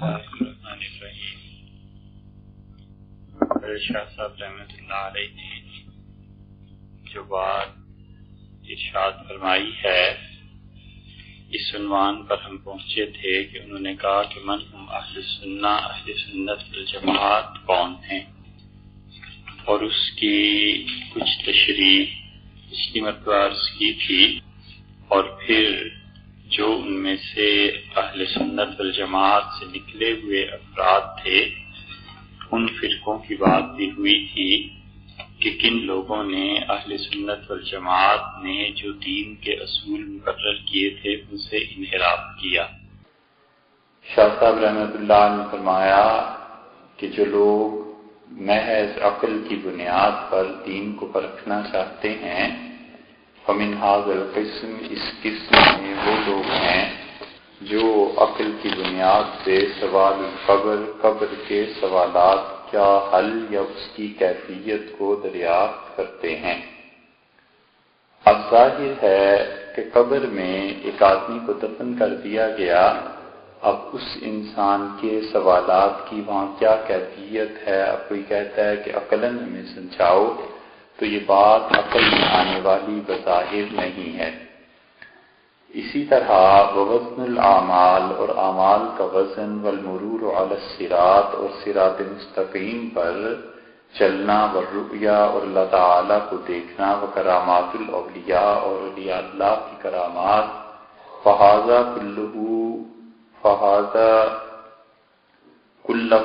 الرحمن الرحیم۔ شاہ صاحب رحمۃ اللہ علیہ نے جو بات ارشاد فرمائی ہے، اس عنوان پر ہم پہنچے تھے کہ انہوں نے کہا کہ من ہم اہل سنت والجماعت کون ہیں، اور اس کی کچھ تشریح پچھلی مرتبہ عرض کی تھی، اور پھر جو ان میں سے اہل سنت والجماعت سے نکلے ہوئے افراد تھے ان فرقوں کی بات بھی ہوئی تھی کہ کن لوگوں نے اہل سنت والجماعت نے جو دین کے اصول مقرر کیے تھے ان سے انحراف کیا۔ شاہ صاحب رحمۃ اللہ نے فرمایا کہ جو لوگ محض عقل کی بنیاد پر دین کو پرکھنا چاہتے ہیں، فمن ھذا القسم، اس قسم میں وہ لوگ ہیں جو عقل کی بنیاد سے سوال قبر کے سوالات کا حل یا اس کی کیفیت کو دریافت کرتے ہیں۔ اب ظاہر ہے کہ قبر میں ایک آدمی کو دفن کر دیا گیا، اب اس انسان کے سوالات کی وہاں کیا کیفیت ہے، اب کوئی کہتا ہے کہ عقلاً ہمیں سمجھاؤ، تو یہ بات عقل میں آنے والی بظاہر نہیں ہے۔ اسی طرح وزن الاعمال، اور اعمال کا وزن، والمرور علی الصراط، اور صراط مستقیم پر چلنا، والرؤیا، اور اللہ تعالیٰ کو دیکھنا، وکرامات الاولیاء، اور اولیاء اللہ کی کرامات، فہذا کلہ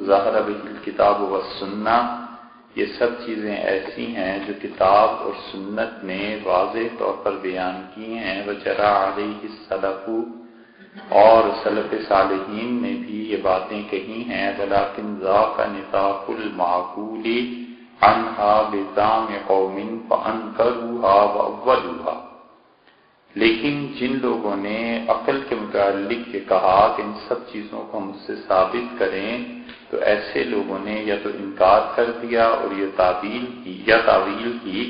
ظاہر بہ الکتاب والسنہ، یہ سب چیزیں ایسی ہیں جو کتاب اور سنت نے واضح طور پر بیان کی ہیں، وجرى علیہ السلف، اور سلف صالحین نے بھی یہ باتیں کہی ہیں، ولکن ذاک نطاق المعقول عنہا بزعم قوم فانکروها واولوها، لیکن جن لوگوں نے عقل کے متعلق یہ کہا کہ ان سب چیزوں کو ہم اس سے ثابت کریں، تو ایسے لوگوں نے یا تو انکار کر دیا اور یہ تعویل کی،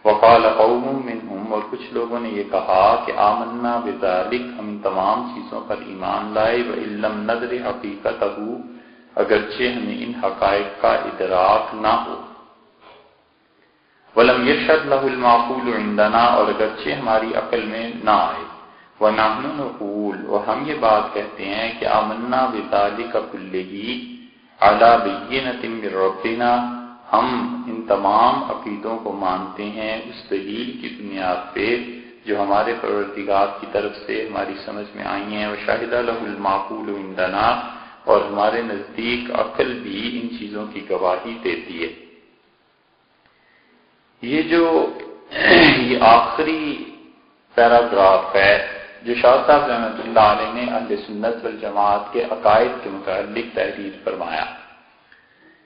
وقال قوم منہم، اور کچھ لوگوں نے یہ کہا کہ آمنا بذلک، ہم تمام چیزوں پر ایمان لائے، وإن لم ندر حقیقتہ، اگرچہ ہمیں ان حقائق کا ادراک نہ ہو، ولم یشهد له المعقول عندنا، اور اگرچہ ہماری عقل میں نہ آئے، ونحن نقول، اور ہم یہ بات کہتے ہیں کہ آمنا بذلک کلہ علی بینۃ من ربنا، ہم ان تمام عقیدوں کو مانتے ہیں اس دلیل کی بنیاد پہ جو ہمارے پروردگار کی طرف سے ہماری سمجھ میں آئی ہیں، وشہد له المعقول عندنا، اور ہمارے نزدیک عقل بھی ان چیزوں کی گواہی دیتی ہے۔ یہ آخری پیراگراف ہے جو شاہ صاحب رحمۃ اللہ علیہ نے اہل سنت والجماعت کے عقائد کے متعلق تحریر فرمایا۔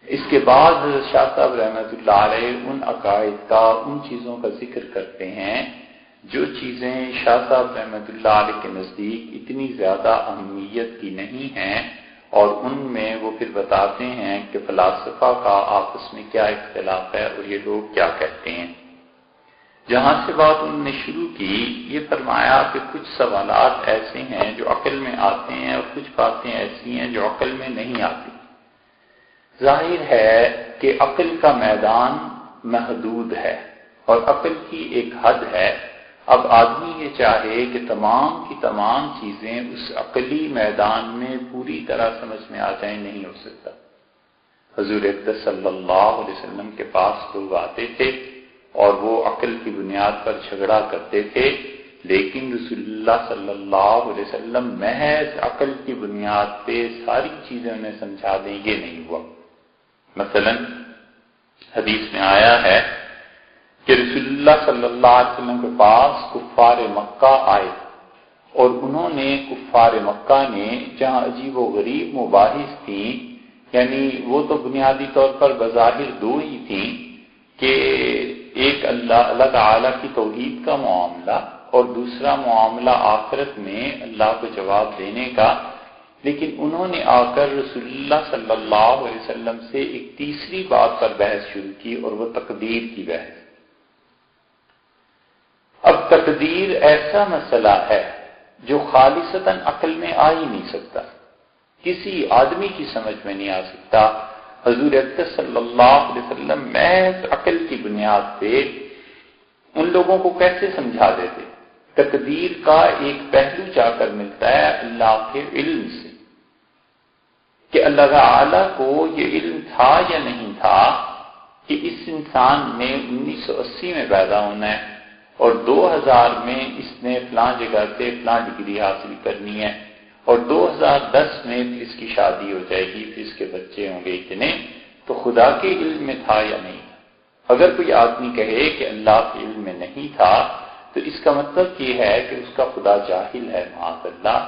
اس کے بعد شاہ صاحب رحمۃ اللہ علیہ ان عقائد کا، ان چیزوں کا ذکر کرتے ہیں جو چیزیں شاہ صاحب رحمۃ اللہ علیہ کے نزدیک اتنی زیادہ اہمیت کی نہیں ہیں، اور ان میں وہ پھر بتاتے ہیں کہ فلاسفہ کا آپس میں کیا اختلاف ہے اور یہ لوگ کیا کہتے ہیں۔ جہاں سے بات انہوں نے شروع کی، یہ فرمایا کہ کچھ سوالات ایسے ہیں جو عقل میں آتے ہیں، اور کچھ باتیں ایسی ہیں جو عقل میں نہیں آتی۔ ظاہر ہے کہ عقل کا میدان محدود ہے اور عقل کی ایک حد ہے۔ اب آدمی یہ چاہے کہ تمام کی تمام چیزیں اس عقلی میدان میں پوری طرح سمجھ میں آ جائیں، نہیں ہو سکتا۔ حضور اقدس صلی اللہ علیہ وسلم کے پاس لوگ آتے تھے اور وہ عقل کی بنیاد پر جھگڑا کرتے تھے، لیکن رسول اللہ صلی اللہ علیہ وسلم محض عقل کی بنیاد پہ ساری چیزیں انہیں سمجھا دیں، یہ نہیں ہوا۔ مثلا حدیث میں آیا ہے کہ رسول اللہ صلی اللہ علیہ وسلم کے پاس کفار مکہ آئے، اور انہوں نے کفار مکہ نے جہاں عجیب و غریب مباحث تھیں، یعنی وہ تو بنیادی طور پر بظاہر دو ہی تھیں کہ ایک اللہ تعالیٰ کی توحید کا معاملہ اور دوسرا معاملہ آخرت میں اللہ کو جواب دینے کا، لیکن انہوں نے آ کر رسول اللہ صلی اللہ علیہ وسلم سے ایک تیسری بات پر بحث شروع کی، اور وہ تقدیر کی بحث۔ اب تقدیر ایسا مسئلہ ہے جو خالصتاً عقل میں آ ہی نہیں سکتا، کسی آدمی کی سمجھ میں نہیں آ سکتا۔ حضور اقدس صلی اللہ علیہ وسلم محض عقل کی بنیاد پہ ان لوگوں کو کیسے سمجھا دیتے؟ تقدیر کا ایک پہلو جا کر ملتا ہے اللہ کے علم سے، کہ اللہ تعالی کو یہ علم تھا یا نہیں تھا کہ اس انسان نے 1980 میں پیدا ہونا ہے اور 2000 میں اس نے فلاں جگہ سے فلاں ڈگری حاصل کرنی ہے اور 2010 میں پھر اس کی شادی ہو جائے گی، پھر اس کے بچے ہوں گے اتنے، تو خدا کے علم میں تھا یا نہیں تھا؟ اگر کوئی آدمی کہے کہ اللہ کے علم میں نہیں تھا تو اس کا مطلب یہ ہے کہ اس کا خدا جاہل ہے، معاذ اللہ،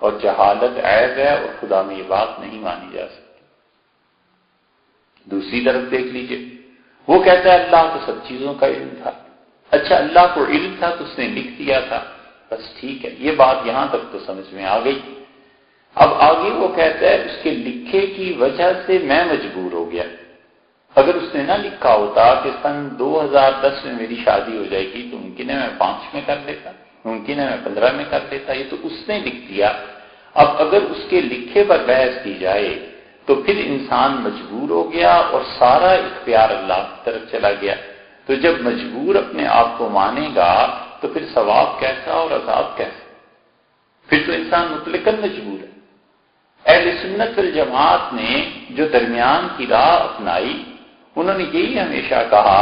اور جہالت عیب ہے اور خدا میں یہ بات نہیں مانی جا سکتی۔ دوسری طرف دیکھ لیجئے، وہ کہتا ہے اللہ کو سب چیزوں کا علم تھا۔ اچھا، اللہ کو علم تھا تو اس نے لکھ دیا تھا، بس ٹھیک ہے، یہ بات یہاں تک تو سمجھ میں آ گئی۔ اب آگے وہ کہتا ہے اس کے لکھے کی وجہ سے میں مجبور ہو گیا۔ اگر اس نے نہ لکھا ہوتا کہ سن 2010 میں میری شادی ہو جائے گی تو ممکن ہے میں 5 میں کر لیتا، ممکن ہے میں 15 میں کر لیتا، یہ تو اس نے لکھ دیا۔ اب اگر اس کے لکھے پر بحث کی جائے تو پھر انسان مجبور ہو گیا اور سارا اختیار اللہ کی طرف چلا گیا۔ تو جب مجبور اپنے آپ کو مانے گا تو پھر ثواب کیسا اور عذاب کیسا؟ پھر تو انسان مطلقاً مجبور ہے۔ اہل سنت والجماعت نے جو درمیان کی راہ اپنائی، انہوں نے یہی ہمیشہ کہا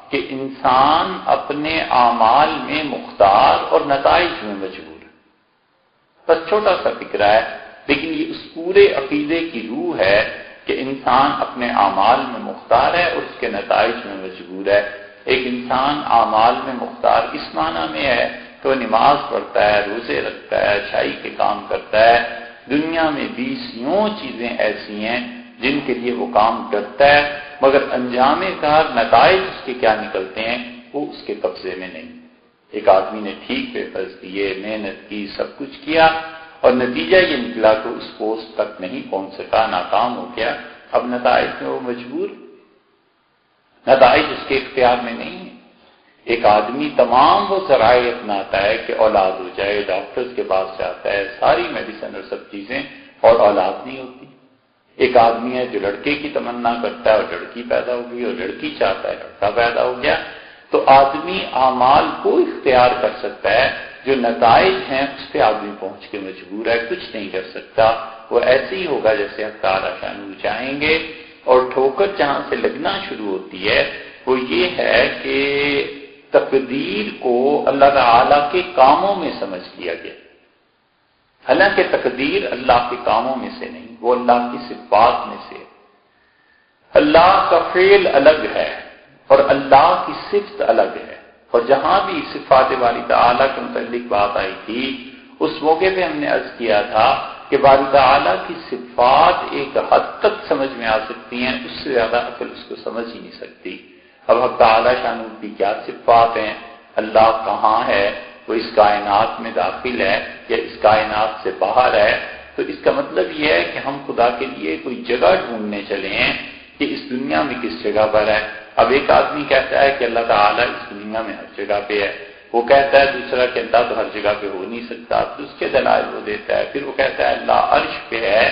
کہ انسان اپنے اعمال میں مختار اور نتائج میں مجبور ہے۔ بس چھوٹا سا فکرہ ہے، لیکن یہ اس پورے عقیدے کی روح ہے کہ انسان اپنے اعمال میں مختار ہے اور اس کے نتائج میں مجبور ہے۔ ایک انسان اعمال میں مختار اس معنی میں ہے کہ وہ نماز پڑھتا ہے، روزے رکھتا ہے، اچھائی کے کام کرتا ہے، دنیا میں 20 چیزیں ایسی ہیں جن کے لیے وہ کام کرتا ہے، مگر انجام کار نتائج اس کے کیا نکلتے ہیں وہ اس کے قبضے میں نہیں۔ ایک آدمی نے ٹھیک پیپرز دیے، محنت کی، سب کچھ کیا اور نتیجہ یہ نکلا کہ اس پوسٹ تک نہیں پہنچ سکا، ناکام ہو گیا۔ اب نتائج میں وہ مجبور، نتائج اس کے اختیار میں نہیں ہے۔ ایک آدمی تمام وہ ذرائع اپناتا ہے کہ اولاد ہو جائے، ڈاکٹرز کے پاس جاتا ہے، ساری میڈیسن اور سب چیزیں، اور اولاد نہیں ہوتی۔ ایک آدمی ہے جو لڑکے کی تمنا کرتا ہے اور لڑکی پیدا ہو گئی، اور لڑکی چاہتا ہے لڑکا پیدا ہو گیا۔ تو آدمی اعمال کو اختیار کر سکتا ہے، جو نتائج ہیں اس پہ آدمی پہنچ کے مجبور ہے، کچھ نہیں کر سکتا۔ وہ ایسے ہی ہوگا جیسے حق تعالیٰ شانہ چاہیں گے۔ اور ٹھوکر جہاں سے لگنا شروع ہوتی ہے وہ یہ ہے کہ تقدیر کو اللہ تعالیٰ کے کاموں میں سمجھ لیا گیا، حالانکہ تقدیر اللہ کے کاموں میں سے نہیں، وہ اللہ کی صفات میں سے ہے۔ اللہ کا فعل الگ ہے اور اللہ کی صفت الگ ہے، اور جہاں بھی صفات باری تعالیٰ کے متعلق بات آئی تھی اس موقع پہ ہم نے عرض کیا تھا کہ باری تعالیٰ کی صفات ایک حد تک سمجھ میں آ سکتی ہیں، اس سے زیادہ عقل اس کو سمجھ ہی نہیں سکتی۔ اب حق تعالیٰ شانہ کی کیا صفات ہیں، اللہ کہاں ہے، وہ اس کائنات میں داخل ہے یا اس کائنات سے باہر ہے، تو اس کا مطلب یہ ہے کہ ہم خدا کے لیے کوئی جگہ ڈھونڈنے چلے ہیں کہ اس دنیا میں کس جگہ پر ہے۔ اب ایک آدمی کہتا ہے کہ اللہ تعالیٰ اس دنیا میں ہر جگہ پہ ہے، وہ کہتا ہے دوسرا کہ اللہ تو ہر جگہ پہ ہو نہیں سکتا، تو اس کے دلائل وہ دیتا ہے، پھر وہ کہتا ہے اللہ عرش پہ ہے۔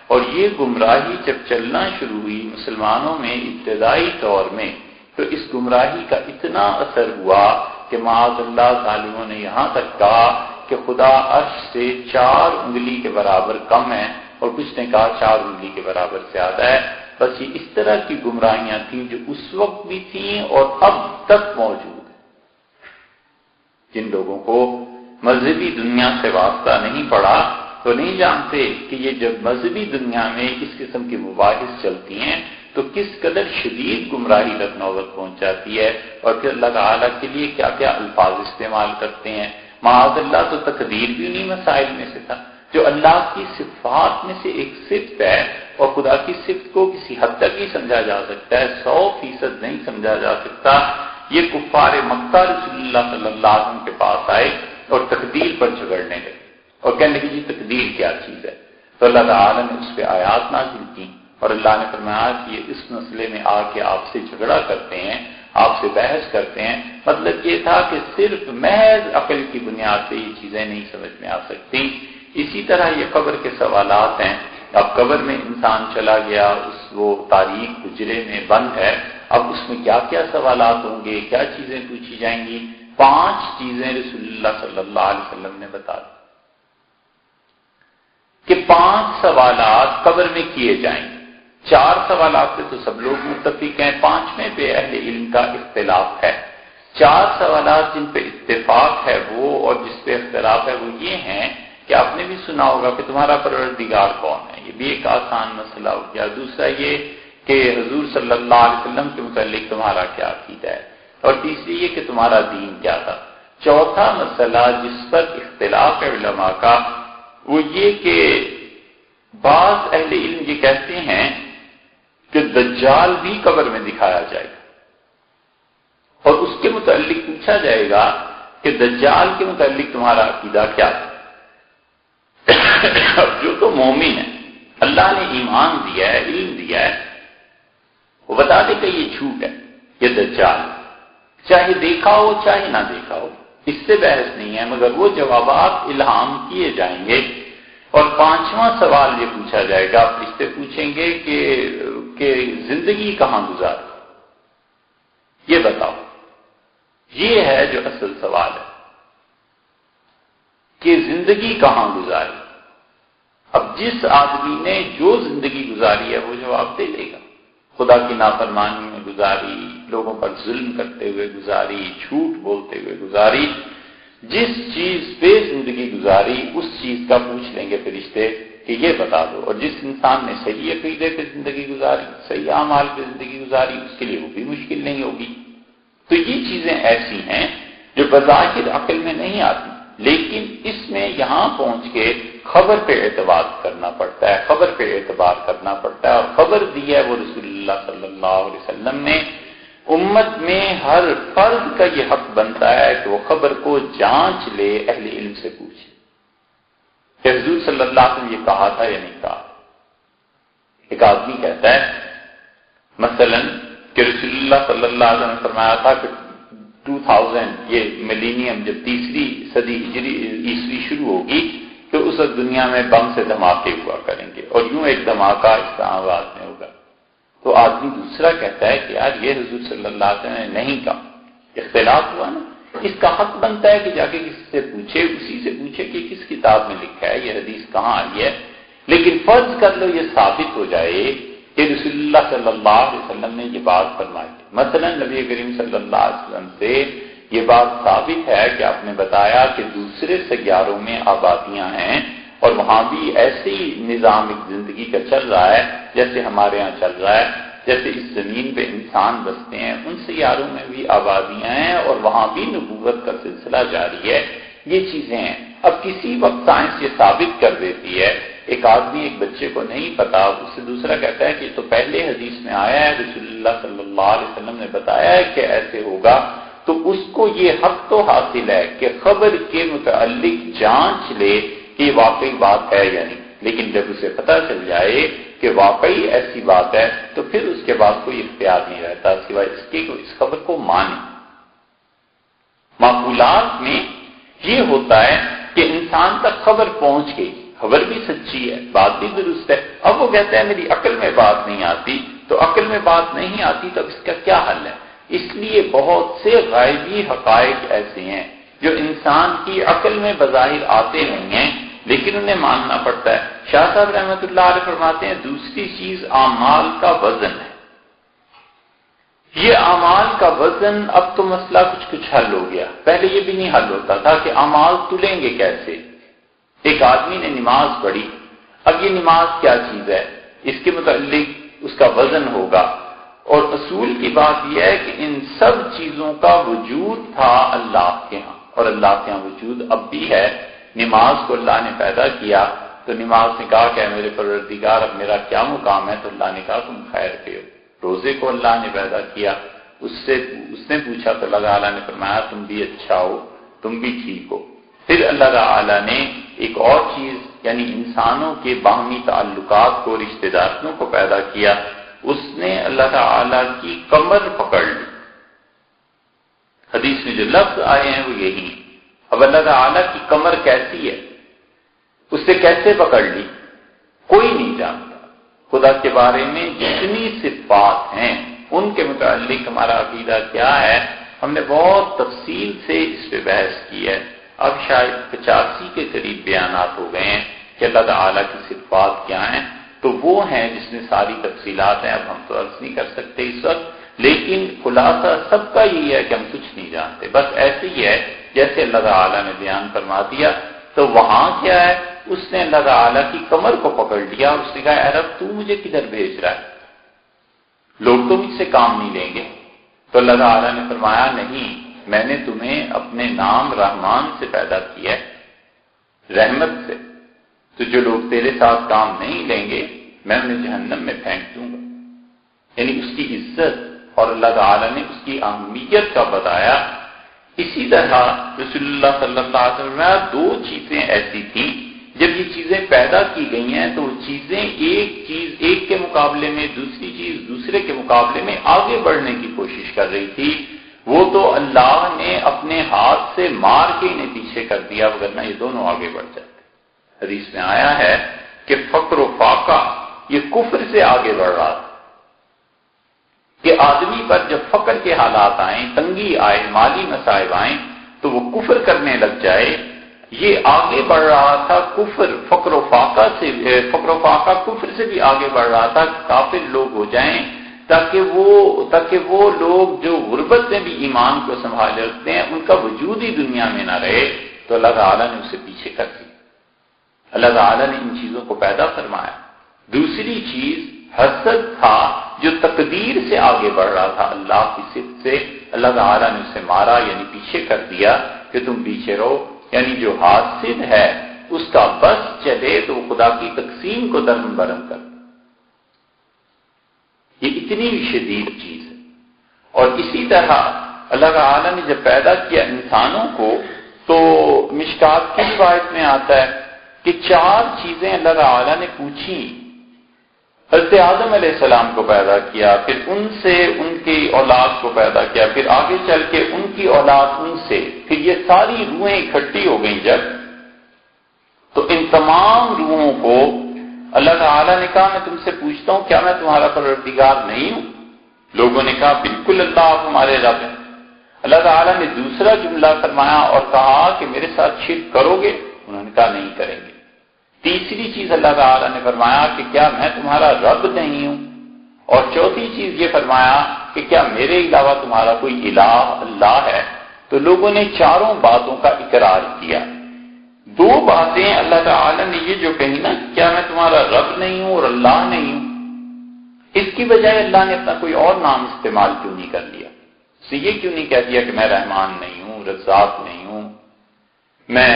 اور یہ گمراہی جب چلنا شروع ہوئی مسلمانوں میں ابتدائی طور میں، تو اس گمراہی کا اتنا اثر ہوا کہ معاذ اللہ ظالموں نے یہاں تک کہا کہ خدا عرش سے 4 انگلی کے برابر کم ہے، اور کچھ نے کہا 4 انگلی کے برابر زیادہ ہے۔ بس یہ اس طرح کی گمراہیاں تھیں جو اس وقت بھی تھیں اور اب تک موجود ہیں۔ جن لوگوں کو مذہبی دنیا سے واسطہ نہیں پڑا تو نہیں جانتے کہ یہ جب مذہبی دنیا میں اس قسم کی مباحث چلتی ہیں تو کس قدر شدید گمراہی تک نوبت پہنچ جاتی ہے، اور پھر اللہ تعالیٰ کے لیے کیا کیا الفاظ استعمال کرتے ہیں۔ معاذ اللہ تو تقدیر بھی انہی مسائل میں سے تھا، جو اللہ کی صفات میں سے ایک صفت ہے، اور خدا کی صفت کو کسی حد تک ہی سمجھا جا سکتا ہے، 100% نہیں سمجھا جا سکتا۔ یہ کفار مکہ رسول اللہ صلی اللہ علیہ وسلم کے پاس آئے اور تقدیر پر جھگڑنے لگے اور کہنے لگے جی تقدیر کیا چیز ہے، تو اللہ تعالیٰ نے اس پہ آیات نازل کی، اور اللہ نے فرمایا کہ یہ اس مسئلے میں آ کے آپ سے جھگڑا کرتے ہیں، آپ سے بحث کرتے ہیں۔ مطلب یہ تھا کہ صرف محض عقل کی بنیاد پہ یہ چیزیں نہیں سمجھ میں آ سکتی۔ اسی طرح یہ قبر کے سوالات ہیں، اب قبر میں انسان چلا گیا، اس وہ تاریخ حجرے میں بند ہے، اب اس میں کیا کیا سوالات ہوں گے، کیا چیزیں پوچھی جائیں گی، 5 چیزیں رسول اللہ صلی اللہ علیہ وسلم نے بتا دی کہ 5 سوالات قبر میں کیے جائیں گے۔ 4 سوالات پہ تو سب لوگ متفق ہیں، 5ویں پہ اہل علم کا اختلاف ہے۔ 4 سوالات جن پہ اتفاق ہے وہ، اور جس پہ اختلاف ہے وہ یہ ہیں کہ آپ نے بھی سنا ہوگا کہ تمہارا پروردگار کون ہے، یہ بھی ایک آسان مسئلہ ہو گیا۔ دوسرا یہ کہ حضور صلی اللہ علیہ وسلم کے متعلق تمہارا کیا عقیدہ ہے، اور تیسری یہ کہ تمہارا دین کیا تھا۔ چوتھا مسئلہ جس پر اختلاف ہے علماء کا وہ یہ کہ بعض اہل علم یہ کہتے ہیں کہ دجال بھی قبر میں دکھایا جائے گا، اور اس کے متعلق پوچھا جائے گا کہ دجال کے متعلق تمہارا عقیدہ کیا ہے۔ اب جو تو مومن ہے، اللہ نے ایمان دیا ہے، علم دیا ہے، وہ بتا دے کہ یہ جھوٹ ہے، یہ دجال ہے، چاہے دیکھا ہو چاہے نہ دیکھا ہو، اس سے بحث نہیں ہے، مگر وہ جوابات الہام کیے جائیں گے۔ اور 5واں سوال یہ پوچھا جائے گا، فرشتے پوچھیں گے کہ زندگی کہاں گزاری، یہ بتاؤ۔ یہ ہے جو اصل سوال ہے کہ زندگی کہاں گزاری۔ اب جس آدمی نے جو زندگی گزاری ہے وہ جواب دے لے گا، خدا کی نافرمانی میں گزاری، لوگوں پر ظلم کرتے ہوئے گزاری، جھوٹ بولتے ہوئے گزاری، جس چیز پہ زندگی گزاری اس چیز کا پوچھ لیں گے فرشتے کہ یہ بتا دو۔ اور جس انسان نے صحیح عقیدے پہ زندگی گزاری، صحیح اعمال پہ زندگی گزاری، اس کے لیے وہ بھی مشکل نہیں ہوگی۔ تو یہ چیزیں ایسی ہیں جو بظاہر عقل میں نہیں آتی، لیکن اس میں یہاں پہنچ کے خبر پہ اعتبار کرنا پڑتا ہے، خبر پہ اعتبار کرنا پڑتا ہے، اور خبر دی ہے وہ رسول اللہ صلی اللہ علیہ وسلم نے۔ امت میں ہر فرد کا یہ حق بنتا ہے کہ وہ خبر کو جانچ لے، اہل علم سے پوچھے کہ حضور صلی اللہ علیہ وسلم یہ کہا تھا یا نہیں کہا۔ ایک آدمی کہتا ہے مثلا کہ رسول اللہ صلی اللہ علیہ وسلم نے فرمایا تھا کہ 2000 یہ ملینیم جب 3ری صدی ہجری عیسوی شروع ہوگی تو اس وقت دنیا میں بم سے دھماکے ہوا کریں گے، اور یوں ایک دھماکہ اسلام آباد میں ہوگا۔ تو آدمی دوسرا کہتا ہے کہ یار یہ حضور صلی اللہ علیہ وسلم نے نہیں کہا، اختلاف ہوا نا، اس کا حق بنتا ہے کہ جا کے کسی سے پوچھے، اسی سے پوچھے کہ کس کتاب میں لکھا ہے، یہ حدیث کہاں آئی ہے۔ لیکن فرض کر لو یہ ثابت ہو جائے کہ رسول اللہ صلی اللہ علیہ وسلم نے یہ بات فرمائی، مثلا نبی کریم صلی اللہ علیہ وسلم سے یہ بات ثابت ہے کہ آپ نے بتایا کہ دوسرے سیاروں میں آبادیاں ہیں، اور وہاں بھی ایسے ہی نظام ایک زندگی کا چل رہا ہے جیسے ہمارے ہاں چل رہا ہے، جیسے اس زمین پہ انسان بستے ہیں، ان سیاروں میں بھی آبادیاں ہیں، اور وہاں بھی نبوت کا سلسلہ جاری ہے۔ یہ چیزیں ہیں۔ اب کسی وقت سائنس یہ ثابت کر دیتی ہے، ایک آدمی ایک بچے کو نہیں پتا، اس سے دوسرا کہتا ہے کہ تو پہلے حدیث میں آیا ہے، رسول اللہ صلی اللہ علیہ وسلم نے بتایا ہے کہ ایسے ہوگا، تو اس کو یہ حق تو حاصل ہے کہ خبر کے متعلق جانچ لے کہ یہ واقعی بات ہے یا نہیں۔ لیکن جب اسے پتہ چل جائے کہ واقعی ایسی بات ہے تو پھر اس کے بعد کوئی اختیار نہیں رہتا سوائے اس کے کہ اس خبر کو مانے۔ معقولات میں یہ ہوتا ہے کہ انسان تک خبر پہنچ گئی، خبر بھی سچی ہے، بات بھی درست ہے، اب وہ کہتا ہے میری عقل میں بات نہیں آتی، تو عقل میں بات نہیں آتی تو اس کا کیا حل ہے؟ اس لیے بہت سے غائبی حقائق ایسے ہیں جو انسان کی عقل میں بظاہر آتے نہیں ہیں، لیکن انہیں ماننا پڑتا ہے۔ شاہ صاحب رحمۃ اللہ علیہ فرماتے ہیں دوسری چیز اعمال کا وزن ہے۔ یہ اعمال کا وزن، اب تو مسئلہ کچھ حل ہو گیا، پہلے یہ بھی نہیں حل ہوتا تھا کہ اعمال تلیں گے کیسے۔ ایک آدمی نے نماز پڑھی، اب یہ نماز کیا چیز ہے، اس کے متعلق اس کا وزن ہوگا، اور اصول کی بات یہ ہے کہ ان سب چیزوں کا وجود تھا اللہ کے ہاں، اور اللہ کے ہاں وجود اب بھی ہے۔ نماز کو اللہ نے پیدا کیا تو نماز نے کہا کہ میرے پروردگار اب میرا کیا مقام ہے، تو اللہ نے کہا تم خیر پہ ہو۔ روزے کو اللہ نے پیدا کیا، اس نے پوچھا تو اللہ تعالیٰ نے فرمایا تم بھی اچھا ہو، تم بھی ٹھیک ہو۔ پھر اللہ تعالیٰ نے ایک اور چیز یعنی انسانوں کے باہمی تعلقات کو، رشتہ داروں کو پیدا کیا، اس نے اللہ تعالیٰ کی کمر پکڑ لی۔ حدیث میں جو لفظ آئے ہیں وہ یہی۔ اب اللہ تعالیٰ کی کمر کیسی ہے، اس سے کیسے پکڑ لی؟ کوئی نہیں جانتا۔ خدا کے بارے میں جتنی صفات ہیں ان کے متعلق ہمارا عقیدہ کیا ہے، ہم نے بہت تفصیل سے اس پہ بحث کی ہے۔ اب شاید 85 کے قریب بیانات ہو گئے ہیں کہ اللہ تعالیٰ کی صفات کیا ہیں، تو وہ ہیں جس میں ساری تفصیلات ہیں، اب ہم تو عرض نہیں کر سکتے اس وقت، لیکن خلاصہ سب کا یہی ہے کہ ہم کچھ نہیں جانتے، بس ایسے ہی ہے جیسے اللہ تعالیٰ نے بیان فرما دیا۔ تو وہاں کیا ہے، اس نے اللہ تعالیٰ کی کمر کو پکڑ لیا، اس نے کہا اے رب تو مجھے کدھر بھیج رہا ہے، لوگ تو مجھ سے کام نہیں لیں گے۔ تو اللہ تعالیٰ نے فرمایا نہیں، میں نے تمہیں اپنے نام رحمان سے پیدا کیا ہے، رحمت سے، تو جو لوگ تیرے ساتھ کام نہیں لیں گے میں انہیں جہنم میں پھینک دوں گا۔ یعنی اس کی عزت اور اللہ تعالیٰ نے اس کی اہمیت کا بتایا۔ اسی طرح رسول اللہ صلی اللہ علیہ وسلم میں دو چیزیں ایسی تھیں، جب یہ چیزیں پیدا کی گئی ہیں تو وہ چیزیں ایک چیز ایک کے مقابلے میں، دوسری چیز دوسرے کے مقابلے میں آگے بڑھنے کی کوشش کر رہی تھی، وہ تو اللہ نے اپنے ہاتھ سے مار کے انہیں پیچھے کر دیا، وگرنہ یہ دونوں آگے بڑھ جاتے۔ حدیث میں آیا ہے کہ فقر و فاقہ یہ کفر سے آگے بڑھ رہا تھا، کہ آدمی پر جب فقر کے حالات آئیں، تنگی آئے، مالی مصائب آئیں تو وہ کفر کرنے لگ جائے۔ یہ آگے بڑھ رہا تھا کفر، فقر و فاقہ کفر سے بھی آگے بڑھ رہا تھا، کافر لوگ ہو جائیں تاکہ وہ لوگ جو غربت میں بھی ایمان کو سنبھالے رکھتے ہیں ان کا وجود ہی دنیا میں نہ رہے، تو اللہ تعالیٰ نے اسے پیچھے کر دیا۔ اللہ تعالیٰ نے ان چیزوں کو پیدا فرمایا۔ دوسری چیز حسد تھا جو تقدیر سے آگے بڑھ رہا تھا، اللہ کی صفت سے، اللہ تعالیٰ نے اسے مارا، یعنی پیچھے کر دیا کہ تم پیچھے رہو۔ یعنی جو حاسد ہے اس کا بس چلے تو وہ خدا کی تقسیم کو درہم برہم کر، یہ اتنی شدید چیز ہے۔ اور اسی طرح اللہ تعالیٰ نے جب پیدا کیا انسانوں کو تو مشکات کی روایت میں آتا ہے کہ 4 چیزیں اللہ تعالیٰ نے پوچھی۔ حضرت آدم علیہ السلام کو پیدا کیا، پھر ان سے ان کی اولاد کو پیدا کیا، پھر آگے چل کے ان کی اولاد ان سے، پھر یہ ساری روحیں اکٹھی ہو گئیں جب، تو ان تمام روحوں کو اللہ تعالیٰ نے کہا میں تم سے پوچھتا ہوں کیا میں تمہارا پروردگار نہیں ہوں؟ لوگوں نے کہا بالکل اللہ آپ ہمارے رب ہیں۔ اللہ تعالیٰ نے دوسرا جملہ فرمایا اور کہا کہ میرے ساتھ شرک کرو گے؟ انہوں نے کہا نہیں کریں گے۔ تیسری چیز اللہ تعالیٰ نے فرمایا کہ کیا میں تمہارا رب نہیں ہوں؟ اور چوتھی چیز یہ فرمایا کہ کیا میرے علاوہ تمہارا کوئی الہ اللہ ہے؟ تو لوگوں نے چاروں باتوں کا اقرار کیا۔ 2 باتیں اللہ تعالیٰ نے یہ جو کہی نا کیا میں تمہارا رب نہیں ہوں اور اللہ نہیں ہوں، اس کی بجائے اللہ نے اپنا کوئی اور نام استعمال کیوں نہیں کر لیا؟ اسے یہ کیوں نہیں کہہ دیا کہ میں رحمان نہیں ہوں، رزاق نہیں ہوں، میں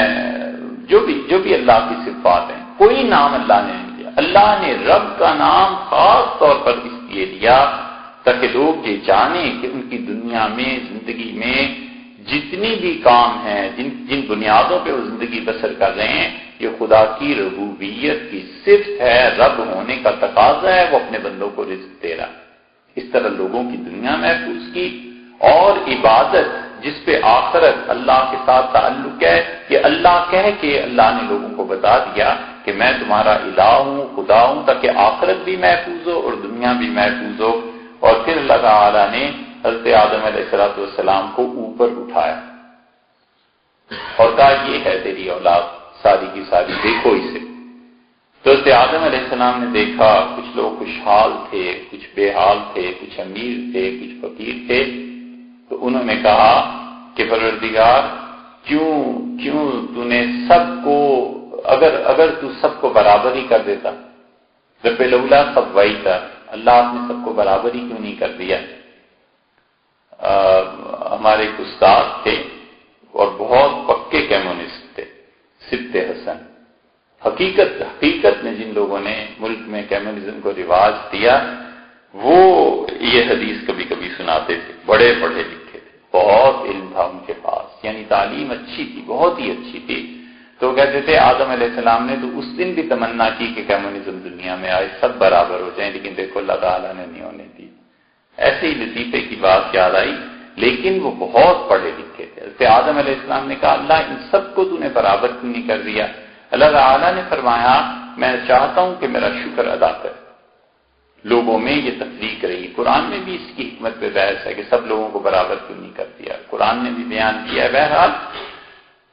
جو بھی اللہ کی صفات ہیں، کوئی نام اللہ نے نہیں دیا۔ اللہ نے رب کا نام خاص طور پر اس لیے دیا تاکہ لوگ یہ جانیں کہ ان کی دنیا میں، زندگی میں جتنی بھی کام ہیں، جن بنیادوں پہ وہ زندگی بسر کر رہے ہیں، یہ خدا کی ربوبیت کی صفت ہے، رب ہونے کا تقاضا ہے، وہ اپنے بندوں کو رزق دے رہا ہے۔ اس طرح لوگوں کی دنیا محفوظ کی، اور عبادت جس پہ آخرت اللہ کے ساتھ تعلق ہے، کہ اللہ کہہ کے اللہ نے لوگوں کو بتا دیا کہ میں تمہارا الہ ہوں، خدا ہوں، تاکہ آخرت بھی محفوظ ہو اور دنیا بھی محفوظ ہو۔ اور پھر اللہ تعالیٰ نے حضرت آدم علیہ السلام کو اوپر اٹھایا اور کہا یہ ہے تیری اولاد ساری کی ساری، دیکھو اسے۔ تو حضرت آدم علیہ السلام نے دیکھا کچھ لوگ خوشحال تھے، کچھ بے حال تھے، کچھ امیر تھے، کچھ فقیر تھے، تو انہوں نے کہا کہ پروردگار کیوں تو نے سب کو، اگر تو سب کو برابر ہی کر دیتا، رب لولا سویتا، اللہ آپ نے سب کو برابر ہی کیوں نہیں کر دیا؟ ہمارے ایک استاد تھے اور بہت پکے کمیونسٹ تھے، سبت حسن۔ حقیقت میں جن لوگوں نے ملک میں کمیونزم کو رواج دیا وہ یہ حدیث کبھی کبھی سناتے تھے، بڑے پڑھے لکھے تھے، بہت علم تھا ان کے پاس، یعنی تعلیم اچھی تھی، بہت ہی اچھی تھی۔ تو کہتے تھے آدم علیہ السلام نے تو اس دن بھی تمنا کی کہ کمیونزم دنیا میں آئے، سب برابر ہو جائیں، لیکن دیکھو اللہ تعالیٰ نے نہیں ہونے دی۔ ایسے ہی لطیفے کی بات یاد آئی، لیکن وہ بہت پڑھے لکھے تھے۔ حضرت آدم علیہ السلام نے کہا اللہ ان سب کو تو نے برابر کیوں نہیں کر دیا؟ اللہ تعالیٰ نے فرمایا میں چاہتا ہوں کہ میرا شکر ادا کرے۔ لوگوں میں یہ تفریق رہی، قرآن میں بھی اس کی حکمت پہ بحث ہے کہ سب لوگوں کو برابر کیوں نہیں کر دیا، قرآن نے بھی بیان کیا ہے۔ بہرحال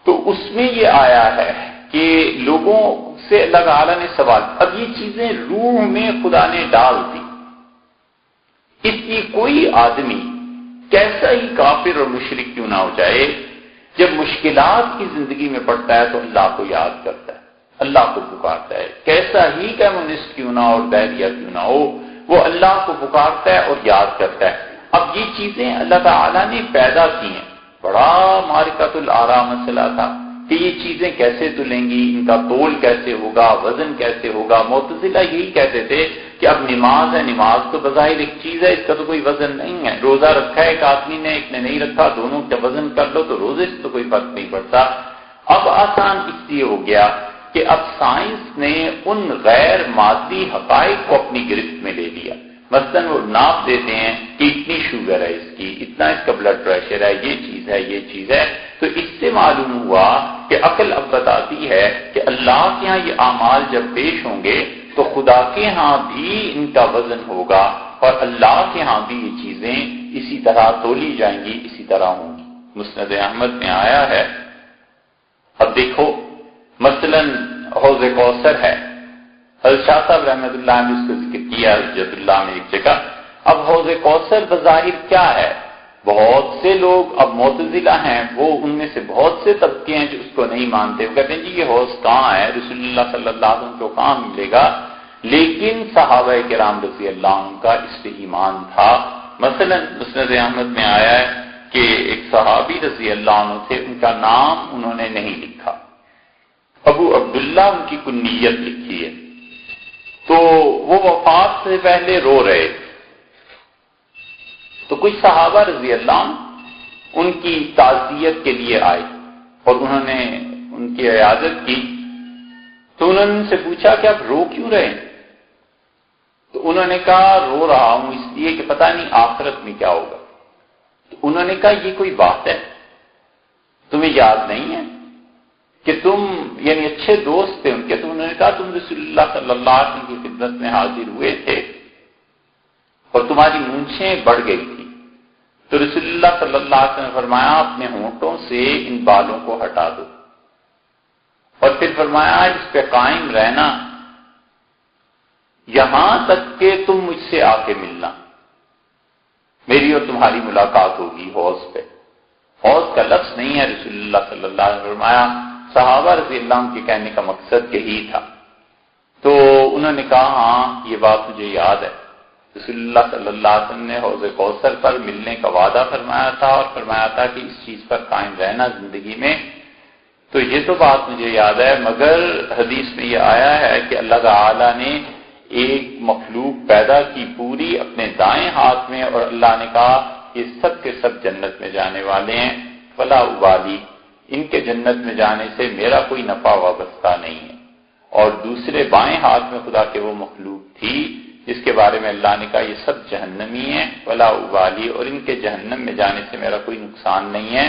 تو اس میں یہ آیا ہے کہ لوگوں سے اللہ تعالیٰ نے سوال، اب یہ چیزیں روح میں خدا نے ڈال دی، اس لیے کوئی آدمی کیسا ہی کافر اور مشرک کیوں نہ ہو جائے، جب مشکلات کی زندگی میں پڑتا ہے تو اللہ کو یاد کرتا ہے، اللہ کو پکارتا ہے، کیسا ہی کمیونسٹ کیوں نہ ہو اور بحریہ کیوں نہ ہو، وہ اللہ کو پکارتا ہے اور یاد کرتا ہے۔ اب یہ چیزیں اللہ تعالیٰ نے پیدا کی ہیں، بڑا معرکۃ الآراء مسئلہ تھا کہ یہ چیزیں کیسے تلیں گی، ان کا تول کیسے ہوگا، وزن کیسے ہوگا۔ معتزلہ یہی کہتے تھے کہ اب نماز ہے، نماز تو بظاہر ایک چیز ہے، اس کا تو کوئی وزن نہیں ہے، روزہ رکھا ہے ایک آدمی نے، ایک نے نہیں رکھا، دونوں کا وزن کر لو تو روزے سے تو کوئی فرق نہیں پڑتا۔ اب آسان اس لیے ہو گیا کہ اب سائنس نے ان غیر مادی حقائق کو اپنی گرفت میں لے لیا۔ مثلاً وہ ناپ دیتے ہیں کہ اتنی شوگر ہے اس کی، اتنا اس کا بلڈ پریشر ہے، یہ چیز ہے، یہ چیز ہے، تو اس سے معلوم ہوا کہ عقل اب بتاتی ہے کہ اللہ کے ہاں یہ اعمال جب پیش ہوں گے تو خدا کے ہاں بھی ان کا وزن ہوگا اور اللہ کے ہاں بھی یہ چیزیں اسی طرح تولی جائیں گی، اسی طرح ہوں گی۔ مسند احمد میں آیا ہے، اب دیکھو مثلاً حوض کوثر ہے، حضرت شاہ صاحب رحمۃ اللہ نے اس کو ذکر کیا حجت اللہ میں ایک جگہ۔ اب حوض کوثر بظاہر کیا ہے، بہت سے لوگ اب معتزلہ ہیں، وہ ان میں سے بہت سے طبقے ہیں جو اس کو نہیں مانتے، وہ کہتے ہیں جی یہ حوض کہاں ہے، رسول اللہ صلی اللہ علیہ وسلم کو کہاں ملے گا، لیکن صحابہ کرام رضی اللہ عنہ کا اس پہ ایمان تھا۔ مثلا مسند احمد میں آیا ہے کہ ایک صحابی رضی اللہ عنہ تھے، ان کا نام انہوں نے نہیں لکھا، ابو عبداللہ ان کی کنیت لکھی ہے، تو وہ وفات سے پہلے رو رہے تھے، تو کچھ صحابہ رضی اللہ عنہ ان کی تعزیت کے لیے آئے اور انہوں نے ان کی عیادت کی، تو انہوں نے ان سے پوچھا کہ آپ رو کیوں رہے ہیں؟ تو انہوں نے کہا رو رہا ہوں اس لیے کہ پتہ نہیں آخرت میں کیا ہوگا۔ تو انہوں نے کہا یہ کوئی بات ہے، تمہیں یاد نہیں ہے کہ تم یعنی اچھے دوست تھے ان کے، تو انہوں نے کہا تم رسول اللہ صلی اللہ علیہ وسلم کی خدمت میں حاضر ہوئے تھے اور تمہاری مونچھیں بڑھ گئی تھی، تو رسول اللہ صلی اللہ علیہ وسلم نے فرمایا اپنے ہونٹوں سے ان بالوں کو ہٹا دو، اور پھر فرمایا اس پہ قائم رہنا یہاں تک کہ تم مجھ سے آ کے ملنا، میری اور تمہاری ملاقات ہوگی حوض پہ۔ حوض کا لفظ نہیں ہے، رسول اللہ صلی اللہ علیہ وسلم نے فرمایا، صحابہ رضی اللہ عنہ کے کہنے کا مقصد یہی تھا۔ تو انہوں نے کہا ہاں یہ بات مجھے یاد ہے، رسول اللہ صلی اللہ علیہ وسلم نے حوض کوثر پر ملنے کا وعدہ فرمایا تھا اور فرمایا تھا کہ اس چیز پر قائم رہنا زندگی میں، تو یہ تو بات مجھے یاد ہے، مگر حدیث میں یہ آیا ہے کہ اللہ تعالی نے ایک مخلوق پیدا کی پوری اپنے دائیں ہاتھ میں، اور اللہ نے کہا یہ سب کے سب جنت میں جانے والے ہیں، فلا ابالی، ان کے جنت میں جانے سے میرا کوئی نفع وابستہ نہیں ہے۔ اور دوسرے بائیں ہاتھ میں خدا کے وہ مخلوق تھی جس کے بارے میں اللہ نے کہا یہ سب جہنمی ہیں، فلا ابالی، اور ان کے جہنم میں جانے سے میرا کوئی نقصان نہیں ہے۔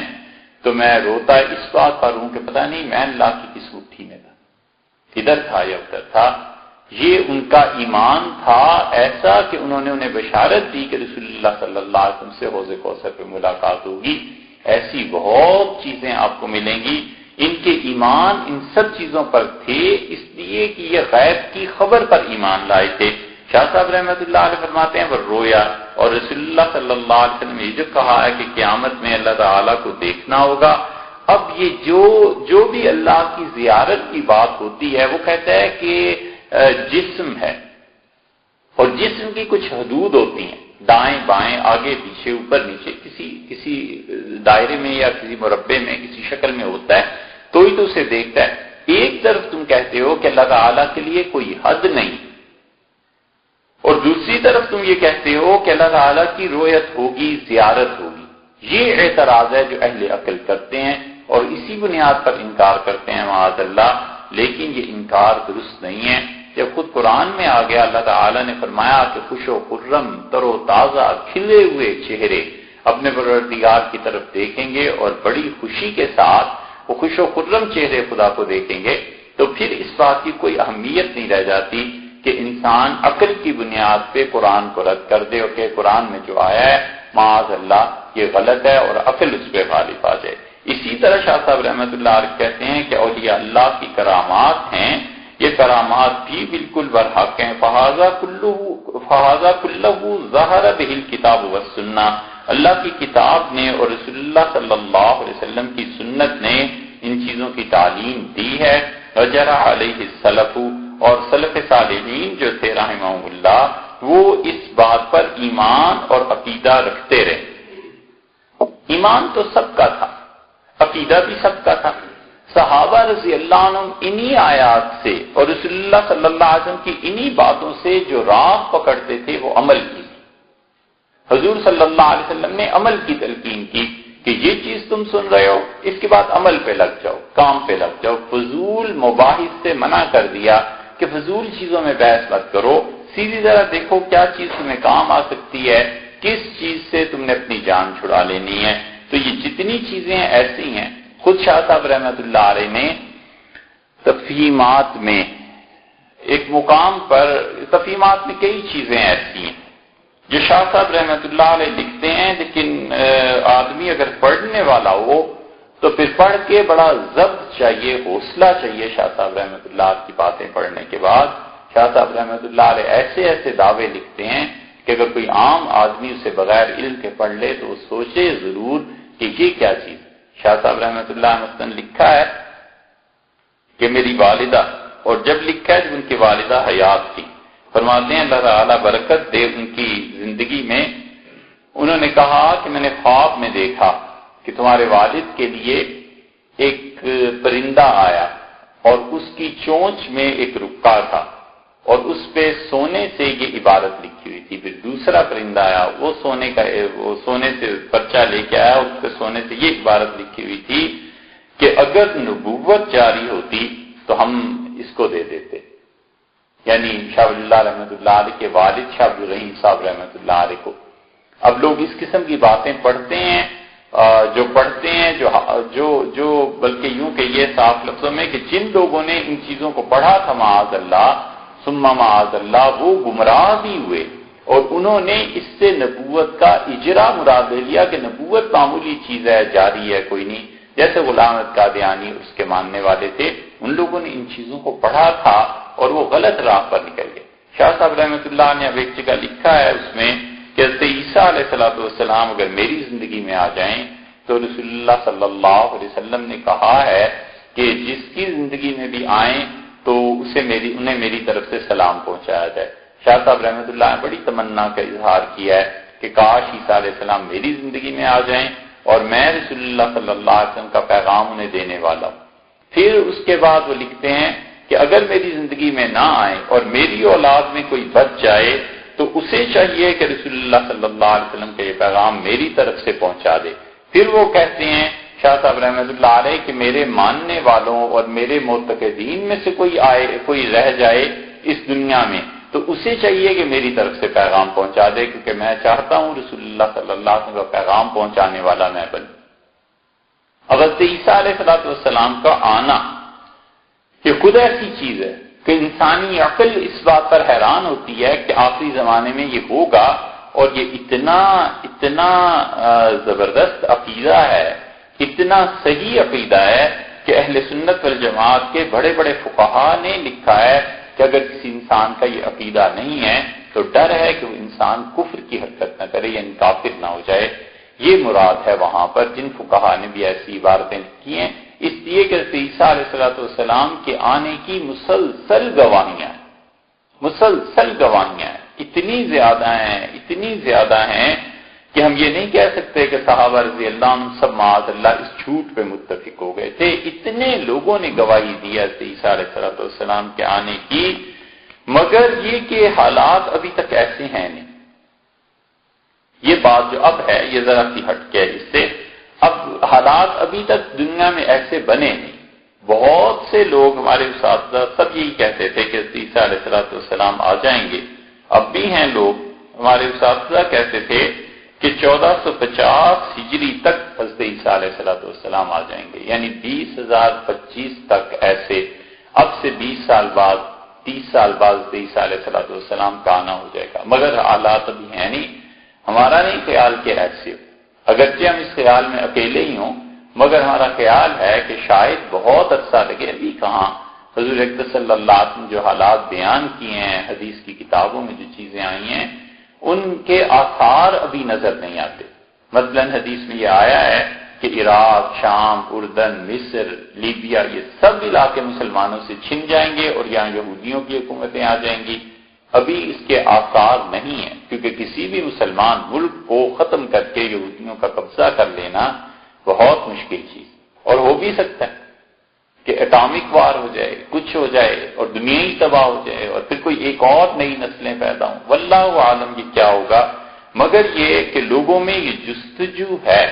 تو میں روتا اس بات پر ہوں کہ پتہ نہیں میں اللہ کی کس مٹھی میں تھا، ادھر تھا یا ادھر تھا۔ یہ ان کا ایمان تھا ایسا کہ انہوں نے انہیں بشارت دی کہ رسول اللہ صلی اللہ علیہ وسلم سے حوض کوثر پہ ملاقات ہوگی۔ ایسی بہت چیزیں آپ کو ملیں گی، ان کے ایمان ان سب چیزوں پر تھے اس لیے کہ یہ غیب کی خبر پر ایمان لائے تھے۔ شاہ صاحب رحمۃ اللہ علیہ فرماتے ہیں وہ رویا، اور رسول اللہ صلی اللہ علیہ وسلم نے یہ جو کہا ہے کہ قیامت میں اللہ تعالیٰ کو دیکھنا ہوگا، اب یہ جو بھی اللہ کی زیارت کی بات ہوتی ہے وہ کہتا ہے کہ جسم ہے، اور جسم کی کچھ حدود ہوتی ہیں، دائیں بائیں آگے پیچھے اوپر نیچے، کسی دائرے میں یا کسی مربع میں کسی شکل میں ہوتا ہے تو ہی تو اسے دیکھتا ہے۔ ایک طرف تم کہتے ہو کہ اللہ تعالیٰ کے لیے کوئی حد نہیں، اور دوسری طرف تم یہ کہتے ہو کہ اللہ تعالیٰ کی رؤیت ہوگی، زیارت ہوگی۔ یہ اعتراض ہے جو اہل عقل کرتے ہیں اور اسی بنیاد پر انکار کرتے ہیں معاذ اللہ، لیکن یہ انکار درست نہیں ہے۔ جب خود قرآن میں آ گیا اللہ تعالیٰ نے فرمایا کہ خوش و خرم تر و تازہ کھلے ہوئے چہرے اپنے پروردگار کی طرف دیکھیں گے، اور بڑی خوشی کے ساتھ وہ خوش و خرم چہرے خدا کو دیکھیں گے، تو پھر اس بات کی کوئی اہمیت نہیں رہ جاتی کہ انسان عقل کی بنیاد پہ قرآن کو رد کر دے اور کہ قرآن میں جو آیا ہے معاذ اللہ یہ غلط ہے اور عقل اس پہ غالب آ جائے۔ اسی طرح شاہ صاحب رحمۃ اللہ علیہ کہتے ہیں کہ اولیاء اللہ کی کرامات ہیں، یہ کرامات بھی بالکل برحق ہیں۔ فہذا کلہ ظہر بہ الکتاب والسنہ، اللہ کی کتاب نے اور رسول اللہ صلی اللہ علیہ وسلم کی سنت نے ان چیزوں کی تعلیم دی ہے۔ وجرى علیہ السلف، اور سلف صالحین جو تھے رحمہم اللہ وہ اس بات پر ایمان اور عقیدہ رکھتے رہے۔ ایمان تو سب کا تھا، عقیدہ بھی سب کا تھا۔ صحابہ رضی اللہ عنہم انہی آیات سے اور رسول اللہ صلی اللہ علیہ وسلم کی انہی باتوں سے جو راہ پکڑتے تھے وہ عمل کی۔ حضور صلی اللہ علیہ وسلم نے عمل کی تلقین کی کہ یہ چیز تم سن رہے ہو، اس کے بعد عمل پہ لگ جاؤ، کام پہ لگ جاؤ۔ فضول مباحث سے منع کر دیا کہ فضول چیزوں میں بحث مت کرو، سیدھی ذرا دیکھو کیا چیز تمہیں کام آ سکتی ہے، کس چیز سے تم نے اپنی جان چھڑا لینی ہے۔ تو یہ جتنی چیزیں ایسی ہیں، خود شاہ صاحب رحمۃ اللہ علیہ نے تفہیمات میں ایک مقام پر، تفہیمات میں کئی چیزیں ایسی ہیں جو شاہ صاحب رحمۃ اللہ علیہ لکھتے ہیں، لیکن آدمی اگر پڑھنے والا ہو تو پھر پڑھ کے بڑا ضبط چاہیے، حوصلہ چاہیے شاہ صاحب رحمۃ اللہ علیہ کی باتیں پڑھنے کے بعد۔ شاہ صاحب رحمۃ اللہ علیہ ایسے ایسے دعوے لکھتے ہیں کہ اگر کوئی عام آدمی اسے بغیر علم کے پڑھ لے تو وہ سوچے ضرور کہ یہ کیا چیز۔ شاہ صاحب رحمۃ اللہ علیہ مثلاً لکھا ہے کہ میری والدہ، اور جب لکھا ہے جب ان کی والدہ حیات تھی، فرماتے ہیں اللہ تعالیٰ برکت دے ان کی زندگی میں، انہوں نے کہا کہ میں نے خواب میں دیکھا کہ تمہارے والد کے لیے ایک پرندہ آیا اور اس کی چونچ میں ایک رکا تھا اور اس پہ سونے سے یہ عبارت لکھی ہوئی تھی۔ پھر دوسرا پرندہ آیا، وہ سونے سے پرچہ لے کے آیا اور اس پہ سونے سے یہ عبارت لکھی ہوئی تھی کہ اگر نبوت جاری ہوتی تو ہم اس کو دے دیتے، یعنی شاہ ولی اللہ رحمۃ اللہ علیہ کے والد شاہ عبد الرحیم صاحب رحمۃ اللہ علیہ کو۔ اب لوگ اس قسم کی باتیں پڑھتے ہیں، جو پڑھتے ہیں جو بلکہ یوں کہ یہ صاف لفظوں میں کہ جن لوگوں نے ان چیزوں کو پڑھا تھا معاذ اللہ ثم معاذ اللہ، وہ گمراہ بھی ہوئے اور انہوں نے اس سے نبوت کا اجرا مراد لے لیا کہ نبوت معمولی چیز ہے، جاری ہے، کوئی نہیں۔ جیسے غلام احمد قادیانی اس کے ماننے والے تھے، ان لوگوں نے ان چیزوں کو پڑھا تھا اور وہ غلط راہ پر نکل گئے۔ شاہ صاحب رحمۃ اللہ نے اب ایک جگہ لکھا ہے اس میں کہ حضرت عیسیٰ علیہ السلام اگر میری زندگی میں آ جائیں تو رسول اللہ صلی اللہ علیہ وسلم نے کہا ہے کہ جس کی زندگی میں بھی آئیں تو انہیں میری طرف سے سلام پہنچایا جائے۔ شاہ صاحب رحمۃ اللہ نے بڑی تمنا کا اظہار کیا ہے کہ کاش عیسیٰ علیہ السلام میری زندگی میں آ جائیں اور میں رسول اللہ صلی اللہ علیہ وسلم کا پیغام انہیں دینے والا ہوں۔ پھر اس کے بعد وہ لکھتے ہیں کہ اگر میری زندگی میں نہ آئے اور میری اولاد میں کوئی بچ جائے تو اسے چاہیے کہ رسول اللہ صلی اللہ علیہ وسلم کا یہ پیغام میری طرف سے پہنچا دے۔ پھر وہ کہتے ہیں شاہ صاحب رحمۃ اللہ علیہ کہ میرے ماننے والوں اور میرے معتقدین میں سے کوئی رہ جائے اس دنیا میں تو اسے چاہیے کہ میری طرف سے پیغام پہنچا دے، کیونکہ میں چاہتا ہوں رسول اللہ صلی اللہ علیہ وسلم کا پیغام پہنچانے والا میں بنوں۔ حضرت عیسیٰ علیہ السلام کا آنا یہ خود ایسی چیز ہے کہ انسانی عقل اس بات پر حیران ہوتی ہے کہ آخری زمانے میں یہ ہوگا، اور یہ اتنا زبردست عقیدہ ہے، اتنا صحیح عقیدہ ہے کہ اہل سنت والجماعت کے بڑے بڑے فقہا نے لکھا ہے کہ اگر کسی انسان کا یہ عقیدہ نہیں ہے تو ڈر ہے کہ وہ انسان کفر کی حرکت نہ کرے، یعنی کافر نہ ہو جائے۔ یہ مراد ہے وہاں پر جن فقہا نے بھی ایسی عبارتیں لکھی ہیں، اس لیے کہ عیسیٰ علیہ السلام کے آنے کی مسلسل گواہیاں ہیں، اتنی زیادہ ہیں کہ ہم یہ نہیں کہہ سکتے کہ صحابہ رضی اللہ عنہ سب معاذ اللہ اس جھوٹ پہ متفق ہو گئے تھے۔ اتنے لوگوں نے گواہی دی ہے عیسیٰ علیہ السلام کے آنے کی، مگر یہ کہ حالات ابھی تک ایسے ہیں نہیں۔ یہ بات جو اب ہے یہ ذرا سی ہٹ کے اس سے، اب حالات ابھی تک دنیا میں ایسے بنے نہیں۔ بہت سے لوگ ہمارے اساتذہ سب یہی کہتے تھے کہ عیسیٰ علیہ السلام آ جائیں گے، اب بھی ہیں لوگ ہمارے اساتذہ کہتے تھے کہ 1450 ہجری تک حضرت عیسیٰ علیہ السلام آ جائیں گے، یعنی 20,025 تک ایسے اب سے 20 سال بعد 30 سال بعد عیسیٰ علیہ السلام کا آنا ہو جائے گا، مگر حالات ابھی ہیں نہیں، ہمارا نہیں خیال کہ ایسے ہو، اگرچہ ہم اس خیال میں اکیلے ہی ہوں، مگر ہمارا خیال ہے کہ شاید بہت عرصہ لگے، ابھی کہاں۔ حضور اکرم صلی اللہ علیہ وسلم جو حالات بیان کیے ہیں، حدیث کی کتابوں میں جو چیزیں آئی ہیں، ان کے آثار ابھی نظر نہیں آتے۔ مثلا حدیث میں یہ آیا ہے کہ عراق، شام، اردن، مصر، لیبیا، یہ سب علاقے مسلمانوں سے چھن جائیں گے اور یہاں یہودیوں کی حکومتیں آ جائیں گی۔ ابھی اس کے آثار نہیں ہیں، کیونکہ کسی بھی مسلمان ملک کو ختم کر کے یہودیوں کا قبضہ کر لینا بہت مشکل چیز، اور ہو بھی سکتا ہے کہ اٹامک وار ہو جائے، کچھ ہو جائے اور دنیا ہی تباہ ہو جائے اور پھر کوئی ایک اور نئی نسلیں پیدا ہوں، واللہ عالم یہ کیا ہوگا، مگر یہ کہ لوگوں میں یہ جستجو ہے۔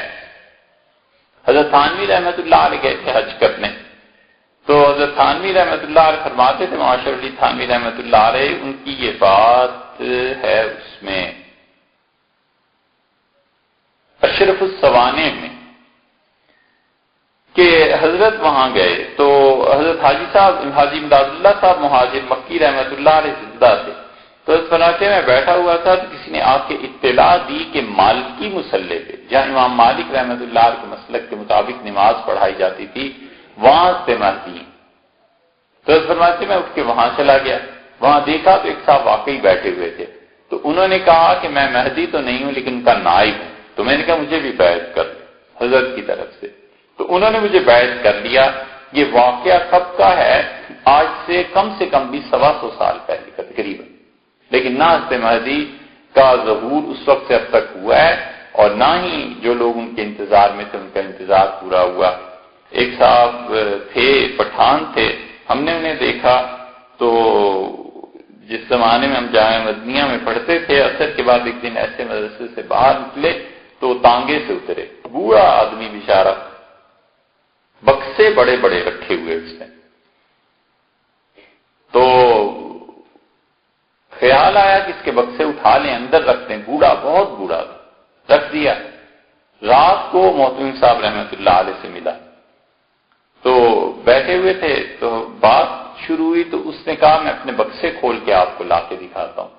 حضرت تھانوی رحمۃ اللہ علیہ گئے تھے حج کرنے، تو حضرت تھانوی رحمۃ اللہ علیہ فرماتے تھے، معاشر علی تھانوی رحمۃ اللہ علیہ، ان کی یہ بات ہے اس میں اشرف السوانح میں، کہ حضرت وہاں گئے تو حضرت حاجی امداد اللہ صاحب مہاجر مکی رحمۃ اللہ علیہ زندہ تھے، تو اس فراٹے میں بیٹھا ہوا تھا تو کسی نے آ کے اطلاع دی کہ مالکی مسلح پہ، جہاں امام مالک رحمۃ اللہ علیہ کے مسلک کے مطابق نماز پڑھائی جاتی تھی، وہاں سے مہدی۔ تو اس فرماتے میں اٹھ کے وہاں چلا گیا، وہاں دیکھا تو ایک صاحب واقعی بیٹھے ہوئے تھے، تو انہوں نے کہا کہ میں مہدی تو نہیں ہوں لیکن ان کا نائب ہوں، تو میں نے کہا مجھے بھی بیعت کر لیں حضرت کی طرف سے، تو انہوں نے مجھے بیعت کر لیا۔ یہ واقعہ کب کا ہے؟ آج سے کم بھی 125 سال پہلے کا تقریباً، لیکن نہ حضرت مہدی کا ظہور اس وقت سے اب تک ہوا ہے، اور نہ ہی جو لوگ ان کے انتظار میں تھے ان کا انتظار پورا ہوا۔ ایک صاحب تھے، پٹھان تھے، ہم نے انہیں دیکھا تو جس زمانے میں ہم جامعہ مدنیہ میں پڑھتے تھے، عصر کے بعد ایک دن ایسے مدرسے سے باہر نکلے تو تانگے سے اترے، بوڑھا آدمی بیچارہ، بکسے بڑے بڑے رکھے ہوئے اس نے، تو خیال آیا کہ اس کے بکسے اٹھا لیں اندر رکھتے ہیں، بوڑھا بہت بوڑھا رکھ دیا۔ رات کو محتمم صاحب رحمۃ اللہ علیہ سے ملا تو بیٹھے ہوئے تھے، تو بات شروع ہوئی تو اس نے کہا میں اپنے بکسے کھول کے آپ کو لا کے دکھاتا ہوں،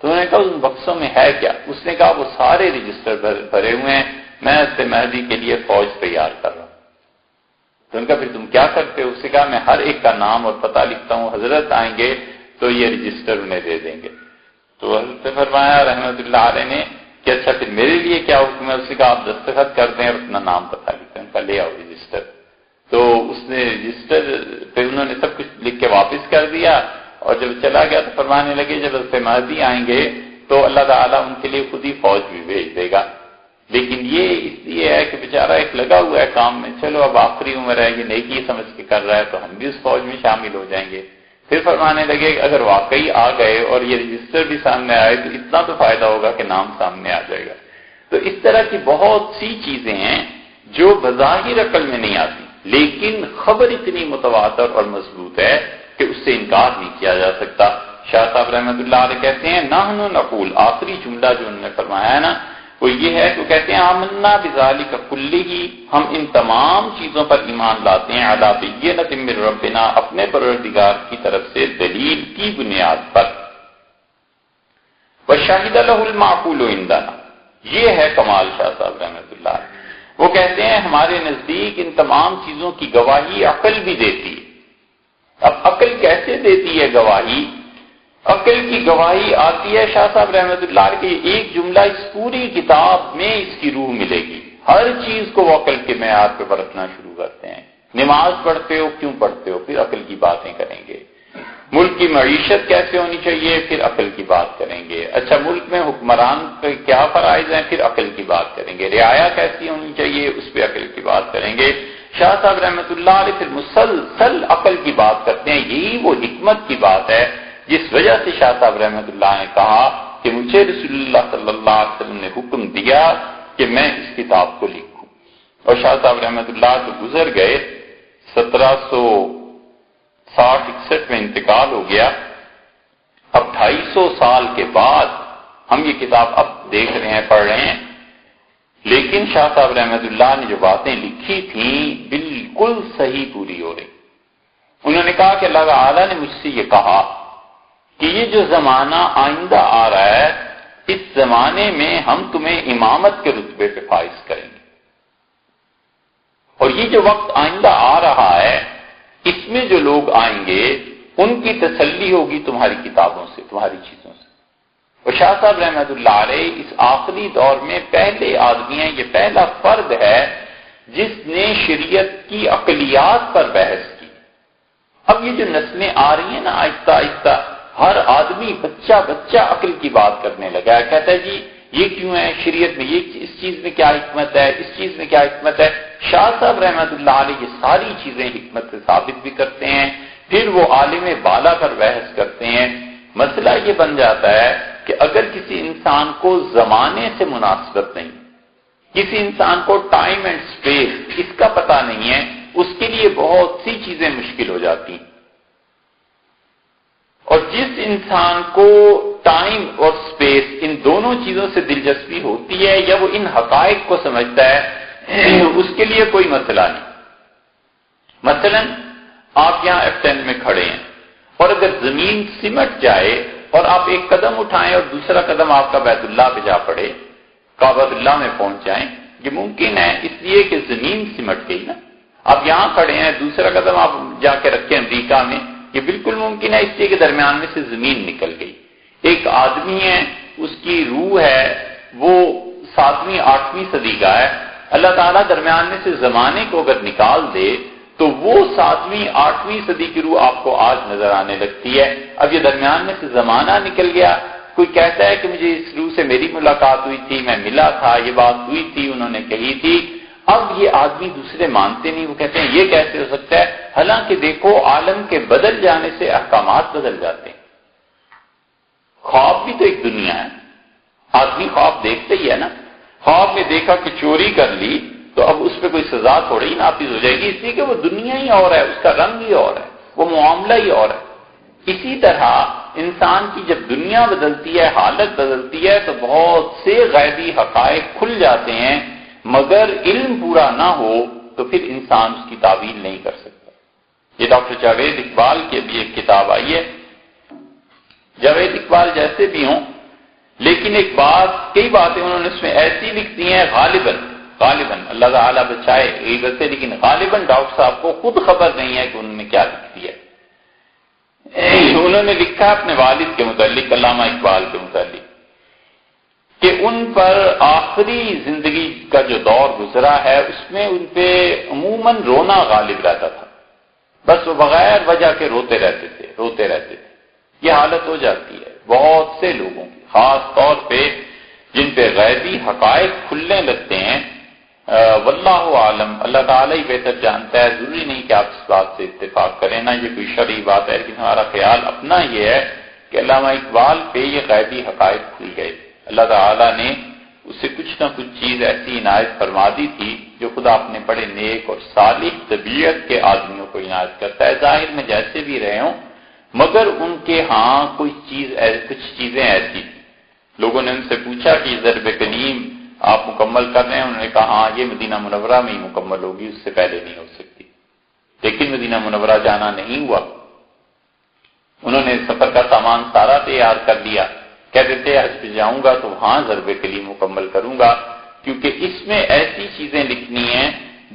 تو انہوں نے کہا ان بکسوں میں ہے کیا؟ اس نے کہا وہ سارے رجسٹر بھرے ہوئے ہیں، میں حضرت مہدی کے لیے فوج تیار کر رہا ہوں۔ تو ان کا پھر تم کیا کرتے ہو؟ اس نے کہا میں ہر ایک کا نام اور پتہ لکھتا ہوں، حضرت آئیں گے تو یہ رجسٹر انہیں دے دیں گے۔ تو حضرت فرمایا رحمۃ اللہ علیہ نے کہ اچھا پھر میرے لیے کیا حکم ہے؟ اس نے کہا آپ دستخط کر دیں اور اپنا نام پتہ لکھیں، ان کا لے آؤ رجسٹر۔ تو اس نے رجسٹر پھر انہوں نے سب کچھ لکھ کے واپس کر دیا، اور جب چلا گیا تو فرمانے لگے جب حضرت مہدی آئیں گے تو اللہ تعالیٰ ان کے لیے خود ہی فوج بھی بھیج دے گا، لیکن یہ اس لیے ہے کہ بیچارہ ایک لگا ہوا ہے کام میں، چلو اب آخری عمر ہے، یہ نیکی سمجھ کے کر رہا ہے تو ہم بھی اس فوج میں شامل ہو جائیں گے۔ پھر فرمانے لگے اگر واقعی آ گئے اور یہ رجسٹر بھی سامنے آئے تو اتنا تو فائدہ ہوگا کہ نام سامنے آ جائے گا۔ تو اس طرح کی بہت سی چیزیں ہیں جو بظاہر عقل میں نہیں آتی، لیکن خبر اتنی متواتر اور مضبوط ہے کہ اس سے انکار نہیں کیا جا سکتا۔ شاہ صاحب رحمۃ اللہ علیہ کہتے ہیں نحن نقول، آخری جملہ جو انہوں نے فرمایا ہے نا وہ یہ ہے کہ کہتے ہیں آمنا بذالک کلہ، ہم ان تمام چیزوں پر ایمان لاتے ہیں علی بینۃ من ربنا، اپنے پروردگار کی طرف سے دلیل کی بنیاد پر، وشہد لہ المعقول عندنا، یہ ہے کمال شاہ صاحب رحمۃ اللہ علیہ۔ وہ کہتے ہیں ہمارے نزدیک ان تمام چیزوں کی گواہی عقل بھی دیتی ہے۔ اب عقل کیسے دیتی ہے گواہی؟ عقل کی گواہی آتی ہے شاہ صاحب رحمۃ اللہ علیہ کے ایک جملہ اس پوری کتاب میں اس کی روح ملے گی، ہر چیز کو وہ عقل کے معیار پہ برتنا شروع کرتے ہیں۔ نماز پڑھتے ہو کیوں پڑھتے ہو؟ پھر عقل کی باتیں کریں گے۔ ملک کی معیشت کیسے ہونی چاہیے؟ پھر عقل کی بات کریں گے۔ اچھا ملک میں حکمران کے کیا فرائض ہیں؟ پھر عقل کی بات کریں گے۔ رعایا کیسی ہونی چاہیے؟ اس پہ عقل کی بات کریں گے۔ شاہ صاحب رحمۃ اللہ علیہ پھر مسلسل عقل کی بات کرتے ہیں، یہی وہ حکمت کی بات ہے جس وجہ سے شاہ صاحب رحمۃ اللہ نے کہا کہ مجھے رسول اللہ صلی اللہ علیہ وسلم نے حکم دیا کہ میں اس کتاب کو لکھوں، اور شاہ صاحب رحمۃ اللہ تو گزر گئے، 1760-61 میں انتقال ہو گیا۔ اب 250 سال کے بعد ہم یہ کتاب اب دیکھ رہے ہیں، پڑھ رہے ہیں، لیکن شاہ صاحب رحمۃ اللہ نے جو باتیں لکھی تھیں بالکل صحیح پوری ہو رہی۔ انہوں نے کہا کہ اللہ تعالیٰ نے مجھ سے یہ کہا کہ یہ جو زمانہ آئندہ آ رہا ہے، اس زمانے میں ہم تمہیں امامت کے رتبے پہ فائز کریں گے، اور یہ جو وقت آئندہ آ رہا ہے اس میں جو لوگ آئیں گے ان کی تسلی ہوگی تمہاری کتابوں سے، تمہاری چیزوں سے۔ اور شاہ صاحب رحمۃ اللہ علیہ اس آخری دور میں پہلے آدمی ہیں، یہ پہلا فرد ہے جس نے شریعت کی عقلیات پر بحث کی۔ اب یہ جو نسلیں آ رہی ہیں نا، آہستہ آہستہ ہر آدمی بچہ بچہ عقل کی بات کرنے لگا ہے، کہتا ہے جی یہ کیوں ہے شریعت میں، یہ اس چیز میں کیا حکمت ہے، اس چیز میں کیا حکمت ہے۔ شاہ صاحب رحمۃ اللہ علیہ یہ ساری چیزیں حکمت سے ثابت بھی کرتے ہیں، پھر وہ عالم بالا پر بحث کرتے ہیں۔ مسئلہ یہ بن جاتا ہے کہ اگر کسی انسان کو زمانے سے مناسبت نہیں، کسی انسان کو ٹائم اینڈ اسپیس اس کا پتہ نہیں ہے، اس کے لیے بہت سی چیزیں مشکل ہو جاتی ہیں۔ اور جس انسان کو ٹائم اور اسپیس ان دونوں چیزوں سے دلچسپی ہوتی ہے یا وہ ان حقائق کو سمجھتا ہے، اس کے لیے کوئی مسئلہ نہیں۔ مثلا آپ یہاں F10 میں کھڑے ہیں اور اگر زمین سمٹ جائے اور آپ ایک قدم اٹھائیں اور دوسرا قدم آپ کا بیت اللہ پہ جا پڑے، کعبۃ اللہ میں پہنچ جائیں، یہ ممکن ہے اس لیے کہ زمین سمٹ گئی نا۔ آپ یہاں کھڑے ہیں، دوسرا قدم آپ جا کے رکھیں امریکہ میں، یہ بالکل ممکن ہے اس لیے کہ درمیان میں سے زمین نکل گئی۔ ایک آدمی ہے، اس کی روح ہے، وہ 7ویں 8ویں صدی کا ہے، اللہ تعالیٰ درمیان میں سے زمانے کو اگر نکال دے تو وہ 7ویں 8ویں صدی کی روح آپ کو آج نظر آنے لگتی ہے۔ اب یہ درمیان میں سے زمانہ نکل گیا، کوئی کہتا ہے کہ مجھے اس روح سے میری ملاقات ہوئی تھی، میں ملا تھا، یہ بات ہوئی تھی، انہوں نے کہی تھی۔ اب یہ آدمی دوسرے مانتے نہیں، وہ کہتے ہیں یہ کیسے ہو سکتا ہے، حالانکہ دیکھو عالم کے بدل جانے سے احکامات بدل جاتے ہیں۔ خواب بھی تو ایک دنیا ہے، آدمی خواب دیکھتے ہی ہے نا۔ خواب میں دیکھا کہ چوری کر لی تو اب اس پہ کوئی سزا تھوڑی نافذ ہو جائے گی، اس لیے کہ وہ دنیا ہی اور ہے، اس کا رنگ ہی اور ہے، وہ معاملہ ہی اور ہے۔ اسی طرح انسان کی جب دنیا بدلتی ہے، حالت بدلتی ہے، تو بہت سے غیبی حقائق کھل جاتے ہیں، مگر علم پورا نہ ہو تو پھر انسان اس کی تعویل نہیں کر سکتا۔ یہ ڈاکٹر جاوید اقبال کی ابھی ایک کتاب آئی ہے۔ جاوید اقبال جیسے بھی ہوں، لیکن ایک بات، کئی باتیں انہوں نے اس میں ایسی لکھ دی ہیں، غالباً اللہ تعالیٰ بچائے غیبت سے، لیکن غالباً ڈاکٹر صاحب کو خود خبر نہیں ہے کہ انہوں نے کیا لکھ دیا ہے۔ انہوں نے لکھا اپنے والد کے متعلق، علامہ اقبال کے متعلق، کہ ان پر آخری زندگی کا جو دور گزرا ہے اس میں ان پہ عموماً رونا غالب رہتا تھا، بس وہ بغیر وجہ کے روتے رہتے تھے۔ یہ حالت ہو جاتی ہے بہت سے لوگوں کی، خاص طور پہ جن پہ غیبی حقائق کھلنے لگتے ہیں۔ واللہ عالم، اللہ تعالیٰ ہی بہتر جانتا ہے، ضروری نہیں کہ آپ اس بات سے اتفاق کریں، نہ یہ کوئی شرعی بات ہے، لیکن ہمارا خیال اپنا یہ ہے کہ علامہ اقبال پہ یہ غیبی حقائق کھل گئے۔ اللہ تعالیٰ نے اسے کچھ نہ کچھ چیز ایسی عنایت فرما دی تھی جو خدا اپنے بڑے نیک اور صالح طبیعت کے آدمیوں کو عنایت کرتا ہے، ظاہر میں جیسے بھی رہے ہوں، مگر ان کے ہاں کچھ چیزیں ایسی تھیں۔ لوگوں نے ان سے پوچھا کہ ضرب کلیم آپ مکمل کر رہے ہیں؟ انہوں نے کہا ہاں یہ مدینہ منورہ میں ہی مکمل ہوگی، اس سے پہلے نہیں ہو سکتی۔ لیکن مدینہ منورہ جانا نہیں ہوا، انہوں نے سفر کا سامان سارا تیار کر لیا، کہتے تھے حج پہ جاؤں گا تو وہاں ضرب کلیم مکمل کروں گا، کیونکہ اس میں ایسی چیزیں لکھنی ہیں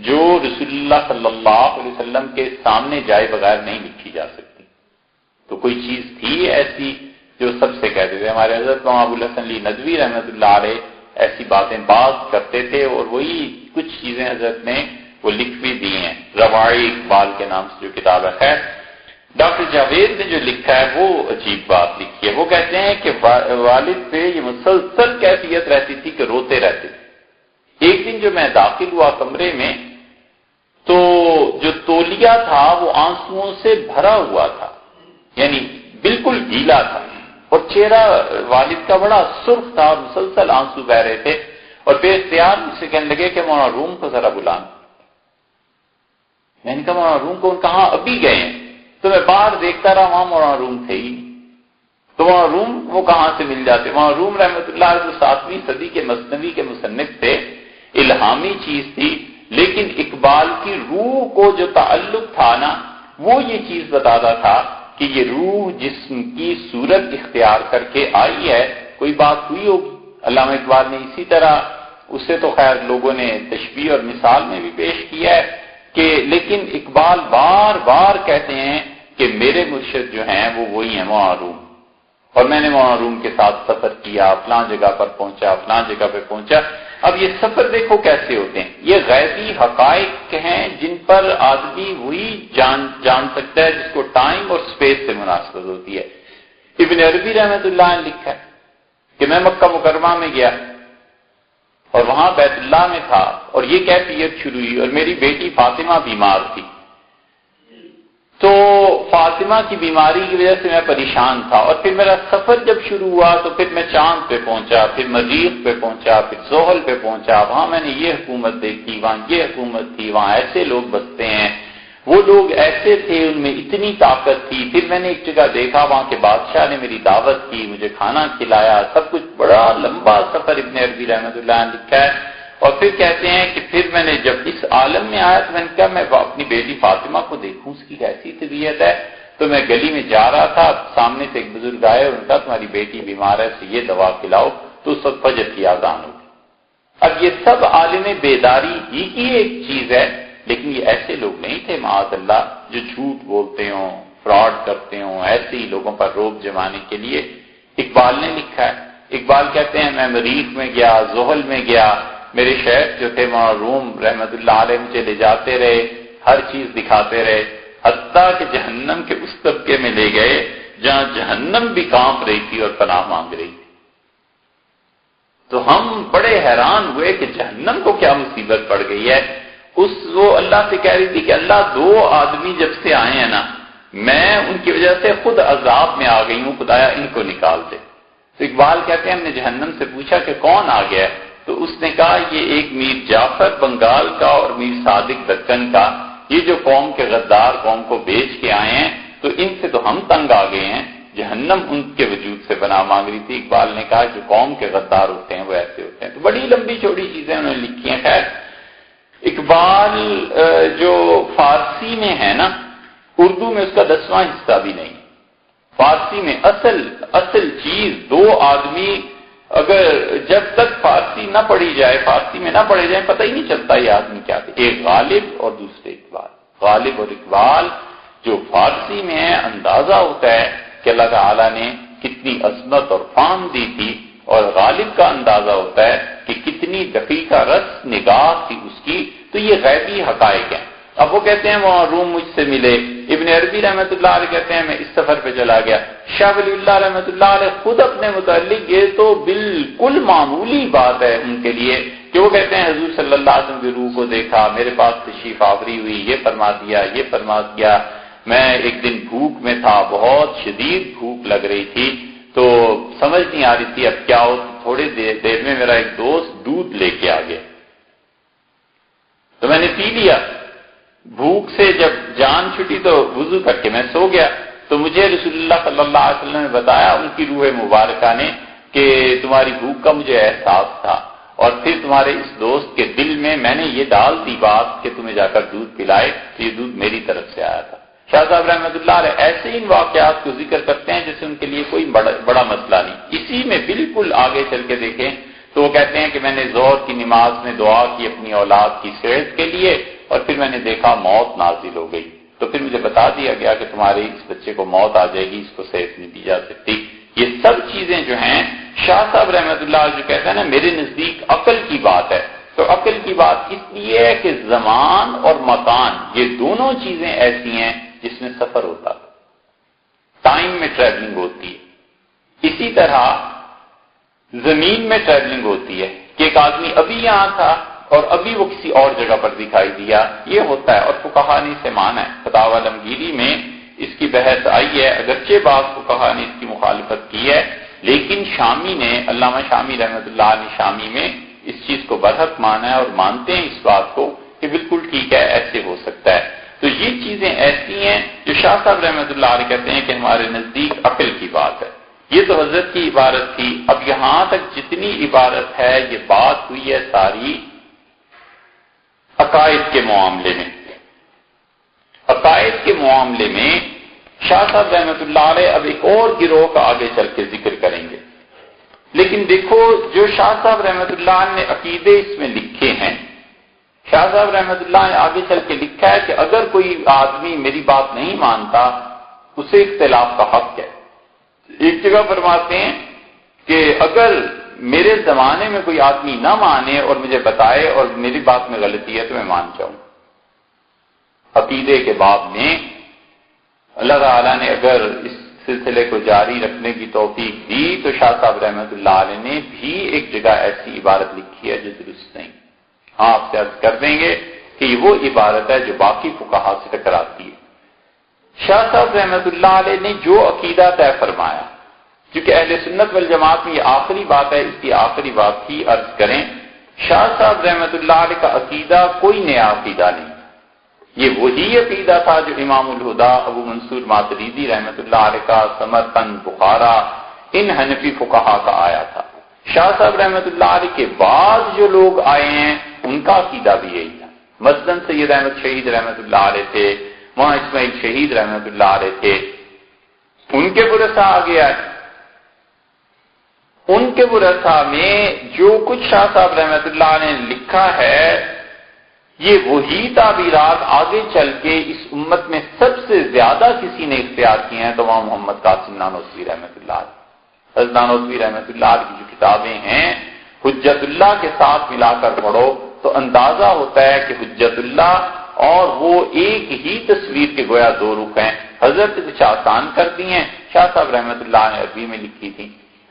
جو رسول اللہ صلی اللہ علیہ وسلم کے سامنے جائے بغیر نہیں لکھی جا سکتی۔ تو کوئی چیز تھی ایسی جو سب سے کہتے تھے۔ ہمارے حضرت مولانا ابو الحسن علی ندوی رحمۃ اللہ علیہ ایسی باتیں باز کرتے تھے، اور وہی کچھ چیزیں حضرت نے وہ لکھ بھی دی ہیں، رواعی اقبال کے نام سے جو کتاب ہے۔ خیر، ڈاکٹر جاوید نے جو لکھا ہے وہ عجیب بات لکھی ہے۔ وہ کہتے ہیں کہ والد پہ یہ مسلسل کیفیت رہتی تھی کہ روتے رہتے تھے۔ ایک دن جو میں داخل ہوا کمرے میں تو جو تولیہ تھا وہ آنسوؤں سے بھرا ہوا تھا، یعنی بالکل گیلا تھا، اور چہرہ والد کا بڑا سرخ تھا اور مسلسل آنسو بہ رہے تھے، اور بے اختیار مجھ سے کہنے لگے کہ مولانا روم کو ذرا بلانا۔ میں نے کہا مولانا روم کو؟ کہاں ابھی گئے ہیں؟ تو میں باہر دیکھتا رہا، وہاں مولانا روم تھے ہی نہیں۔ تو مولانا روم وہ کہاں سے مل جاتے؟ مولانا روم رحمۃ اللہ علیہ جو 7ویں صدی کے مثنوی کے مصنف تھے، الہامی چیز تھی، لیکن اقبال کی روح کو جو تعلق تھا نا وہ یہ چیز بتاتا تھا کہ یہ روح جسم کی صورت اختیار کر کے آئی ہے، کوئی بات ہوئی ہوگی۔ علامہ اقبال نے اسی طرح، اس سے تو خیر لوگوں نے تشبیہ اور مثال میں بھی پیش کیا ہے کہ لیکن اقبال بار بار کہتے ہیں کہ میرے مرشد جو ہیں وہ وہی ہیں مولانا روم، اور میں نے مولانا روم کے ساتھ سفر کیا، فلاں جگہ پر پہنچا، فلاں جگہ پہ پہنچا۔ اب یہ سفر دیکھو کیسے ہوتے ہیں، یہ غیبی حقائق ہیں جن پر آدمی وہی جان سکتا ہے جس کو ٹائم اور سپیس سے مناسبت ہوتی ہے۔ ابن عربی رحمۃ اللہ نے لکھا ہے کہ میں مکہ مکرمہ میں گیا اور وہاں بیت اللہ میں تھا اور یہ کیفیت شروع ہوئی، اور میری بیٹی فاطمہ بیمار تھی، تو فاطمہ کی بیماری کی وجہ سے میں پریشان تھا، اور پھر میرا سفر جب شروع ہوا تو پھر میں چاند پہ پہنچا، پھر مریخ پہ پہنچا، پھر زحل پہ پہنچا، وہاں میں نے یہ حکومت دیکھی، وہاں یہ حکومت تھی، وہاں ایسے لوگ بستے ہیں، وہ لوگ ایسے تھے، ان میں اتنی طاقت تھی۔ پھر میں نے ایک جگہ دیکھا وہاں کے بادشاہ نے میری دعوت کی، مجھے کھانا کھلایا، سب کچھ بڑا لمبا سفر ابن عربی رحمۃ اللہ نے لکھا ہے۔ اور پھر کہتے ہیں کہ پھر میں نے جب اس عالم میں آیا تو میں نے کہا میں اپنی بیٹی فاطمہ کو دیکھوں، اس کی کیسی طبیعت ہے۔ تو میں گلی میں جا رہا تھا، سامنے سے ایک بزرگ آئے اور ان کا تمہاری بیٹی بیمار ہے، اسے یہ دوا کھلاؤ، تو اس وقت فجر کی اذان ہوگی۔ اب یہ سب عالم بیداری ہی کی ایک چیز ہے، لیکن یہ ایسے لوگ نہیں تھے معاذ اللہ جو جھوٹ بولتے ہوں، فراڈ کرتے ہوں، ایسے ہی لوگوں پر روب جمانے کے لیے۔ اقبال نے لکھا ہے، اقبال کہتے ہیں میں مریخ میں گیا، زحل میں گیا، میرے شیخ جو تھے وہاں روم رحمت اللہ علیہ مجھے لے جاتے رہے، ہر چیز دکھاتے رہے، حتیٰ کہ جہنم کے اس طبقے میں لے گئے جہاں جہنم بھی کانپ رہی تھی اور پناہ مانگ رہی تھی۔ تو ہم بڑے حیران ہوئے کہ جہنم کو کیا مصیبت پڑ گئی ہے۔ وہ اللہ سے کہہ رہی تھی کہ اللہ، دو آدمی جب سے آئے ہیں نا، میں ان کی وجہ سے خود عذاب میں آ گئی ہوں، خدایا ان کو نکال دے۔ تو اقبال کہتے ہیں ہم نے جہنم سے پوچھا کہ کون آ گیا ہے، تو اس نے کہا یہ ایک میر جعفر بنگال کا اور میر صادق دکن کا، یہ جو قوم کے غدار قوم کو بیچ کے آئے ہیں، تو ان سے تو ہم تنگ آ گئے ہیں، جہنم ان کے وجود سے بنا مانگ رہی تھی۔ اقبال نے کہا جو قوم کے غدار ہوتے ہیں وہ ایسے ہوتے ہیں۔ تو بڑی لمبی چوڑی چیزیں انہوں نے لکھی ہیں۔ خیر اقبال جو فارسی میں ہے نا، اردو میں اس کا 10واں حصہ بھی نہیں۔ فارسی میں اصل چیز، دو آدمی اگر جب تک فارسی نہ پڑھی جائے، فارسی میں نہ پڑھے جائیں، پتہ ہی نہیں چلتا یہ آدمی کیا تھے، ایک غالب اور دوسرے اقبال۔ غالب اور اقبال جو فارسی میں ہے، اندازہ ہوتا ہے کہ اللہ تعالیٰ نے کتنی عظمت اور فام دی تھی، اور غالب کا اندازہ ہوتا ہے کہ کتنی دقیقہ رس نگاہ تھی اس کی۔ تو یہ غیبی حقائق ہیں۔ اب وہ کہتے ہیں وہاں روم مجھ سے ملے، ابن عربی رحمۃ اللہ علیہ کہتے ہیں میں اس سفر پہ چلا گیا۔ شاہ ولی اللہ رحمۃ اللہ علیہ خود اپنے متعلق، یہ تو بالکل معمولی بات ہے ان کے لیے کہ وہ کہتے ہیں حضور صلی اللہ علیہ وسلم کی روح کو دیکھا، میرے پاس تشریف آوری ہوئی، یہ فرما دیا، یہ فرما دیا۔ میں ایک دن بھوک میں تھا، بہت شدید بھوک لگ رہی تھی، تو سمجھ نہیں آ رہی تھی اب کیا ہو۔ تھوڑی دیر میں میرا ایک دوست دودھ لے کے آ گیا، تو میں نے پی لیا۔ بھوک سے جب جان چھٹی تو وضو کر کے میں سو گیا، تو مجھے رسول اللہ صلی اللہ علیہ وسلم نے بتایا ان کی روح مبارکہ نے کہ تمہاری بھوک کا مجھے احساس تھا، اور پھر تمہارے اس دوست کے دل میں نے یہ ڈال دی بات کہ تمہیں جا کر دودھ پلائے، تو یہ دودھ میری طرف سے آیا تھا۔ شاہ صاحب رحمۃ اللہ علیہ ایسے ان واقعات کو ذکر کرتے ہیں جیسے ان کے لیے کوئی بڑا مسئلہ نہیں۔ اسی میں بالکل آگے چل کے دیکھیں تو وہ کہتے ہیں کہ میں نے ظہر کی نماز میں دعا کی اپنی اولاد کی صحت کے لیے، اور پھر میں نے دیکھا موت نازل ہو گئی، تو پھر مجھے بتا دیا گیا کہ تمہارے اس بچے کو موت آ جائے گی، اس کو صحت نہیں دی جا سکتی۔ یہ سب چیزیں جو ہیں شاہ صاحب رحمۃ اللہ جو کہتے ہیں نا میرے نزدیک عقل کی بات ہے، تو عقل کی بات اس لیے ہے کہ زمان اور مکان یہ دونوں چیزیں ایسی ہیں جس میں سفر ہوتا ہے، ٹائم میں ٹریولنگ ہوتی ہے۔ اسی طرح زمین میں ٹریولنگ ہوتی ہے کہ ایک آدمی ابھی یہاں تھا اور ابھی وہ کسی اور جگہ پر دکھائی دیا، یہ ہوتا ہے۔ اور فقہا نے اسے مانا ہے، فتاوی علمگیری میں اس کی بحث آئی ہے، اگرچہ بعض فقہا نے اس کی مخالفت کی ہے، لیکن شامی نے، علامہ شامی رحمۃ اللہ علیہ شامی میں اس چیز کو برحق مانا ہے اور مانتے ہیں اس بات کو کہ بالکل ٹھیک ہے، ایسے ہو سکتا ہے۔ تو یہ چیزیں ایسی ہیں جو شاہ صاحب رحمۃ اللہ علیہ کہتے ہیں کہ ہمارے نزدیک عقل کی بات ہے۔ یہ تو حضرت کی عبارت تھی۔ اب یہاں تک جتنی عبارت ہے یہ بات ہوئی ہے ساری عقائد کے معاملے میں۔ عقائد کے معاملے میں شاہ صاحب رحمۃ اللہ علیہ اب ایک اور گروہ کا آگے چل کے ذکر کریں گے. لیکن دیکھو جو شاہ صاحب رحمۃ اللہ نے عقیدے اس میں لکھے ہیں، شاہ صاحب رحمۃ اللہ نے آگے چل کے لکھا ہے کہ اگر کوئی آدمی میری بات نہیں مانتا اسے اختلاف کا حق ہے. ایک جگہ فرماتے ہیں کہ اگر میرے زمانے میں کوئی آدمی نہ مانے اور مجھے بتائے اور میری بات میں غلطی ہے تو میں مان جاؤں. عقیدے کے باب میں اللہ تعالیٰ نے اگر اس سلسلے کو جاری رکھنے کی توفیق دی تو شاہ صاحب رحمۃ اللہ علیہ نے بھی ایک جگہ ایسی عبارت لکھی ہے جو درست نہیں. آپ سے عرض کر دیں گے کہ یہ وہ عبارت ہے جو باقی فقہا سے ٹکراتی ہے. شاہ صاحب رحمۃ اللہ علیہ نے جو عقیدہ طے فرمایا، کیونکہ اہل سنت والجماعت میں یہ آخری بات ہے، اس کی آخری بات کی عرض کریں. شاہ صاحب رحمۃ اللہ علیہ کا عقیدہ کوئی نیا عقیدہ نہیں، یہ وہی عقیدہ تھا جو امام الہدا ابو منصور ماتریدی رحمۃ اللہ علیہ کا، سمرقند، بخارا، ان حنفی فقہا کا آیا تھا. شاہ صاحب رحمۃ اللہ علیہ کے بعد جو لوگ آئے ہیں ان کا عقیدہ بھی یہی تھا. مثلاً سید احمد شہید رحمۃ اللہ علیہ تھے، مولانا اسماعیل شہید رحمۃ اللہ علیہ تھے، ان کے ورثہ آگے آئے. ان کے ورثہ میں جو کچھ شاہ صاحب رحمۃ اللہ علیہ نے لکھا ہے یہ وہی تعبیرات آگے چل کے اس امت میں سب سے زیادہ کسی نے اختیار کیے ہیں تو وہاں محمد قاسم نانوتوی رحمۃ اللہ علیہ. حضرت نانوتوی رحمۃ اللہ علیہ کی جو کتابیں ہیں حجت اللہ کے ساتھ ملا کر پڑھو تو اندازہ ہوتا ہے کہ حجت اللہ اور وہ ایک ہی تصویر کے گویا دو رخ ہیں. حضرت کچھ آسان کر دی ہیں، شاہ صاحب رحمۃ اللہ نے عربی میں لکھی تھی.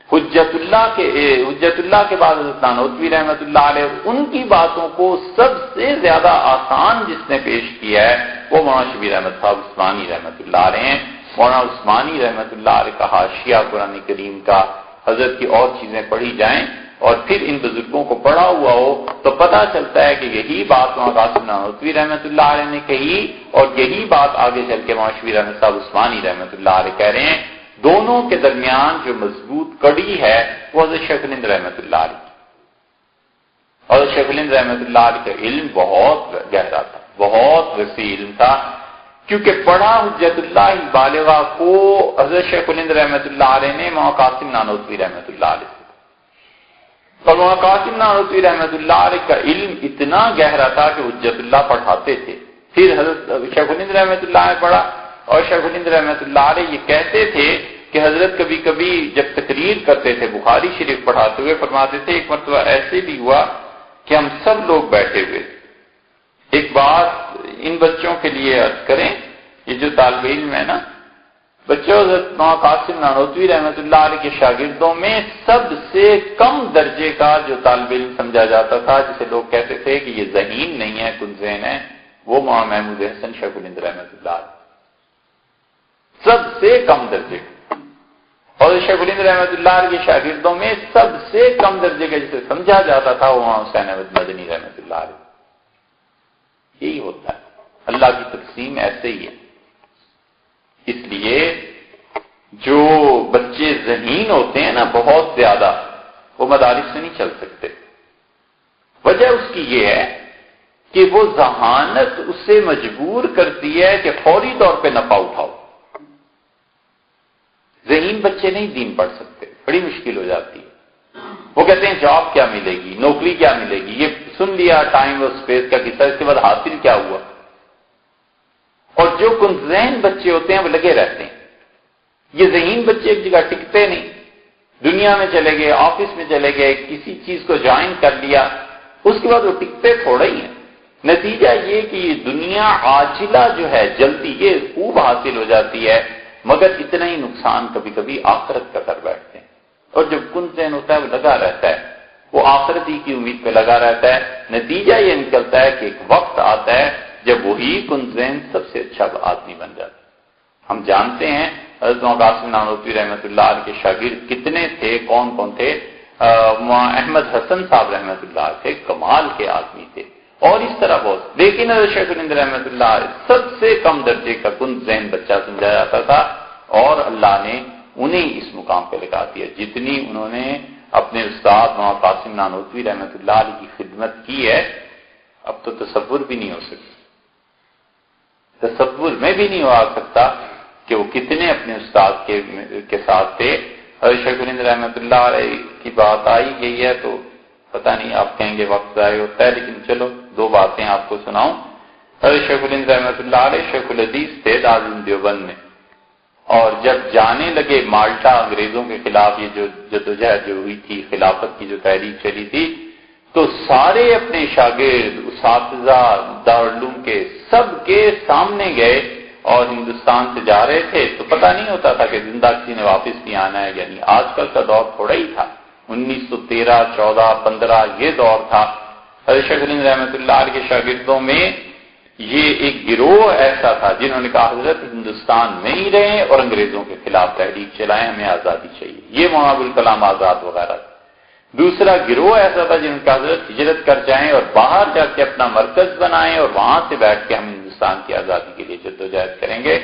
حجت اللہ کے بعد حضرت نانوتوی رحمۃ اللہ علیہ ان کی باتوں کو سب سے زیادہ آسان جس نے پیش کیا ہے وہ مولانا شبیر احمد صاحب عثمانی رحمۃ اللہ علیہ ہیں. مولانا عثمانی رحمۃ اللہ علیہ کا حاشیہ قرآن کریم کا، حضرت کی اور چیزیں پڑھی جائیں اور پھر ان بزرگوں کو پڑھا ہوا ہو تو پتہ چلتا ہے کہ یہی بات مولانا قاسم نانوتوی رحمۃ اللہ علیہ نے کہی اور یہی بات آگے چل کے مولانا شبیر احمد صاحب عثمانی رحمۃ اللہ علیہ کہہ رہے ہیں. دونوں کے درمیان جو مضبوط کڑی ہے وہ حضرت شیخ الہند رحمۃ اللہ علیہ. اور شیخ الہند رحمۃ اللہ علیہ کا علم بہت گہرا تھا، بہت وسیع علم تھا، کیونکہ پڑھا حجت اللہ بالغہ کو حضرت شیخ الہند رحمۃ اللہ علیہ نے مولانا قاسم نانوتوی رحمۃ اللہ علیہ سے. اور مولانا قاسم نانوتوی رحمۃ اللہ علیہ کا علم اتنا گہرا تھا کہ حجت اللہ پڑھاتے تھے. پھر حضرت شیخ الہند رحمۃ اللہ علیہ پڑھا اور شیخ الہند رحمۃ اللہ علیہ یہ کہتے تھے کہ حضرت کبھی کبھی جب تقریر کرتے تھے بخاری شریف پڑھاتے ہوئے فرماتے تھے ایک مرتبہ ایسے بھی ہوا کہ ہم سب لوگ بیٹھے ہوئے، ایک بات ان بچوں کے لیے عرض کریں، یہ جو طالب علم ہے نا بچوں، حضرت مولانا قاسم نانوتوی رحمۃ اللہ علیہ کے شاگردوں میں سب سے کم درجے کا جو طالب علم سمجھا جاتا تھا جسے لوگ کہتے تھے کہ یہ ذہین نہیں ہے کن ذہن ہے، وہ مولانا محمود حسن شیخ الہند رحمۃ اللہ علیہ، سب سے کم درجے کا. اور شیخ الہند رحمۃ اللہ علیہ کے شاگردوں میں سب سے کم درجے کا جسے سمجھا جاتا تھا وہ حسین احمد مدنی رحمۃ اللہ علیہ. یہی ہوتا ہے، اللہ کی تقسیم ایسے ہی ہے. اس لیے جو بچے ذہین ہوتے ہیں نا بہت زیادہ، وہ مدارس سے نہیں چل سکتے. وجہ اس کی یہ ہے کہ وہ ذہانت اسے مجبور کرتی ہے کہ فوری طور پہ نفع اٹھاؤ. ذہین بچے نہیں دین پڑھ سکتے، بڑی مشکل ہو جاتی ہے. وہ کہتے ہیں جاب کیا ملے گی، نوکری کیا ملے گی، یہ سن لیا ٹائم اور اسپیس کا قصہ، اس کے بعد حاصل کیا ہوا. اور جو کن ذہن بچے ہوتے ہیں وہ لگے رہتے ہیں. یہ ذہین بچے ایک جگہ ٹکتے نہیں، دنیا میں چلے گئے، آفس میں چلے گئے، کسی چیز کو جوائن کر لیا، اس کے بعد وہ ٹکتے تھوڑا ہی ہیں. نتیجہ یہ کہ یہ دنیا عاجلہ جو ہے جلدی یہ خوب حاصل ہو جاتی ہے، مگر اتنا ہی نقصان کبھی کبھی آخرت کا کر بیٹھتے ہیں. اور جب کن ذہن ہوتا ہے وہ لگا رہتا ہے، وہ آخرت ہی کی امید پہ لگا رہتا ہے. نتیجہ یہ نکلتا ہے کہ ایک وقت آتا ہے جب وہی کن ذہن سب سے اچھا آدمی بن جاتا ہے. ہم جانتے ہیں حضرت مولانا قاسم نانوتوی رحمۃ اللہ علیہ کے شاگرد کتنے تھے، کون کون تھے. احمد حسن صاحب رحمۃ اللہ علیہ تھے، کمال کے آدمی تھے، اور اس طرح بہت. لیکن حضرت شیخ الہند رحمۃ اللہ علیہ سب سے کم درجے کا کن ذہن بچہ سمجھا جاتا تھا، اور اللہ نے انہیں اس مقام پہ لگا دیا. جتنی انہوں نے اپنے استاد مولانا قاسم نانوتوی رحمۃ اللہ علیہ کی خدمت کی ہے اب تو تصور بھی نہیں ہو سکتی. تصور میں بھی نہیں ہوا سکتا کہ وہ کتنے اپنے استاد کے ساتھ تھے۔ حضرت شیخ الہند رحمۃ اللہ علیہ کی بات آئی گئی ہے تو پتہ نہیں آپ کہیں گے وقت ضائع ہوتا ہے، لیکن چلو دو باتیں آپ کو سناؤں۔ حضرت شیخ الہند رحمۃ اللہ علیہ شیخ الحدیث تھے دارالعلوم دیوبند میں، اور جب جانے لگے مالٹا انگریزوں کے خلاف یہ جو جدوجہد جو ہوئی تھی، خلافت کی جو تحریک چلی تھی، تو سارے اپنے شاگرد اساتذہ دارالعلوم کے سب کے سامنے گئے اور ہندوستان سے جا رہے تھے تو پتہ نہیں ہوتا تھا کہ زندہ کسی نے واپس بھی آنا ہے، یعنی آج کل کا دور تھوڑا ہی تھا، 1913 14 15 یہ دور تھا۔ حضرت شیخ الہند رحمۃ اللہ علیہ کے شاگردوں میں یہ ایک گروہ ایسا تھا جنہوں نے کہا حضرت ہندوستان میں ہی رہیں اور انگریزوں کے خلاف تحریک چلائیں، ہمیں آزادی چاہیے، یہ مولانا ابوالکلام آزاد وغیرہ تھا۔ دوسرا گروہ ایسا تھا جن کا حضرت ہجرت کر جائیں اور باہر جا کے اپنا مرکز بنائیں اور وہاں سے بیٹھ کے ہم ہندوستان کی آزادی کے لیے جدوجہد کریں گے۔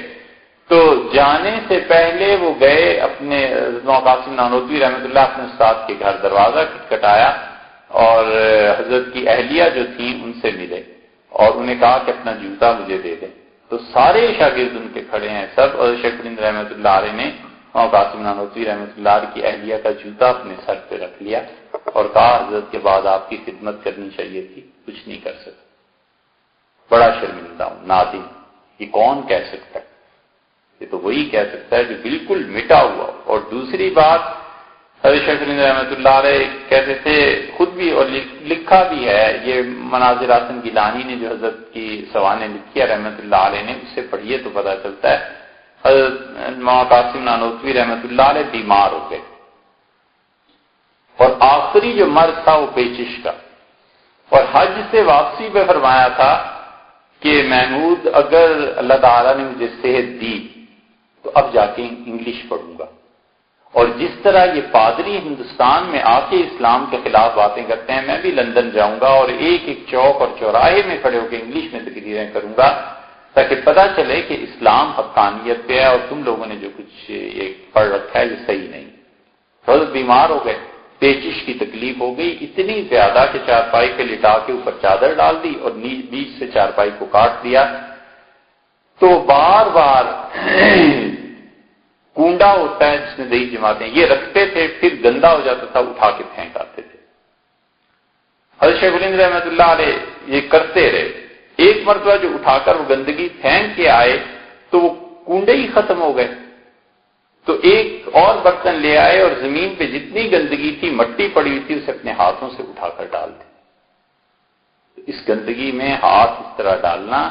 تو جانے سے پہلے وہ گئے اپنے مولانا قاسم نانوتوی رحمۃ اللہ اپنے استاد کے گھر دروازہ کھٹکھٹایا اور حضرت کی اہلیہ جو تھی ان سے ملے اور انہیں کہا کہ اپنا جوتا مجھے دے دیں، تو سارے شاگرد ان کے کھڑے ہیں سب، اور شیخ الہند رحمۃ اللہ علیہ نے مولانا قاسم نانوتوی رحمۃ اللہ علیہ کی اہلیہ کا جوتا اپنے سر پہ رکھ لیا اور کہا حضرت کے بعد آپ کی خدمت کرنی چاہیے تھی، کچھ نہیں کر سکتا، بڑا شرمندہ ہوں، نادم، یہ کون کہہ سکتا ہے؟ یہ تو وہی کہہ سکتا ہے جو بالکل مٹا ہوا۔ اور دوسری بات، حضرت شیخ الہند رحمۃ اللہ علیہ کہتے تھے خود بھی اور لکھا بھی ہے، یہ مناظر حسن گیلانی نے جو حضرت کی سوانح لکھی ہے رحمۃ اللہ علیہ نے، اس سے پڑھیے تو پتہ چلتا ہے، حضرت مولانا قاسم نانوتوی رحمۃ اللہ علیہ بیمار ہو گئے اور آخری جو مرض تھا وہ پیچش کا، اور حج سے واپسی پہ فرمایا تھا کہ محمود اگر اللہ تعالیٰ نے مجھے صحت دی تو اب جا کے انگلش پڑھوں گا، اور جس طرح یہ پادری ہندوستان میں آ کے اسلام کے خلاف باتیں کرتے ہیں، میں بھی لندن جاؤں گا اور ایک ایک چوک اور چوراہے میں کھڑے ہو کے انگلش میں تقریریں کروں گا تاکہ پتہ چلے کہ اسلام حقانیت پہ ہے اور تم لوگوں نے جو کچھ یہ پڑھ رکھا ہے یہ صحیح نہیں۔ حضرت بیمار ہو گئے، پیچش کی تکلیف ہو گئی اتنی زیادہ کہ چارپائی پہ لٹا کے اوپر چادر ڈال دی اور بیچ سے چارپائی کو کاٹ دیا، تو بار بار کنڈا ہوتا ہے جس میں دہی جماتے ہیں یہ رکھتے تھے، پھر گندا ہو جاتا تھا اٹھا کے پھینک آتے تھے۔ حضرت شیخ الہند رحمۃ اللہ علیہ یہ کرتے رہے، ایک مرتبہ جو اٹھا کر وہ گندگی پھینک کے آئے تو وہ کنڈے ہی ختم ہو گئے، تو ایک اور برتن لے آئے اور زمین پہ جتنی گندگی تھی مٹی پڑی ہوئی تھی اسے اپنے ہاتھوں سے اٹھا کر ڈال دی۔ اس گندگی میں ہاتھ اس طرح ڈالنا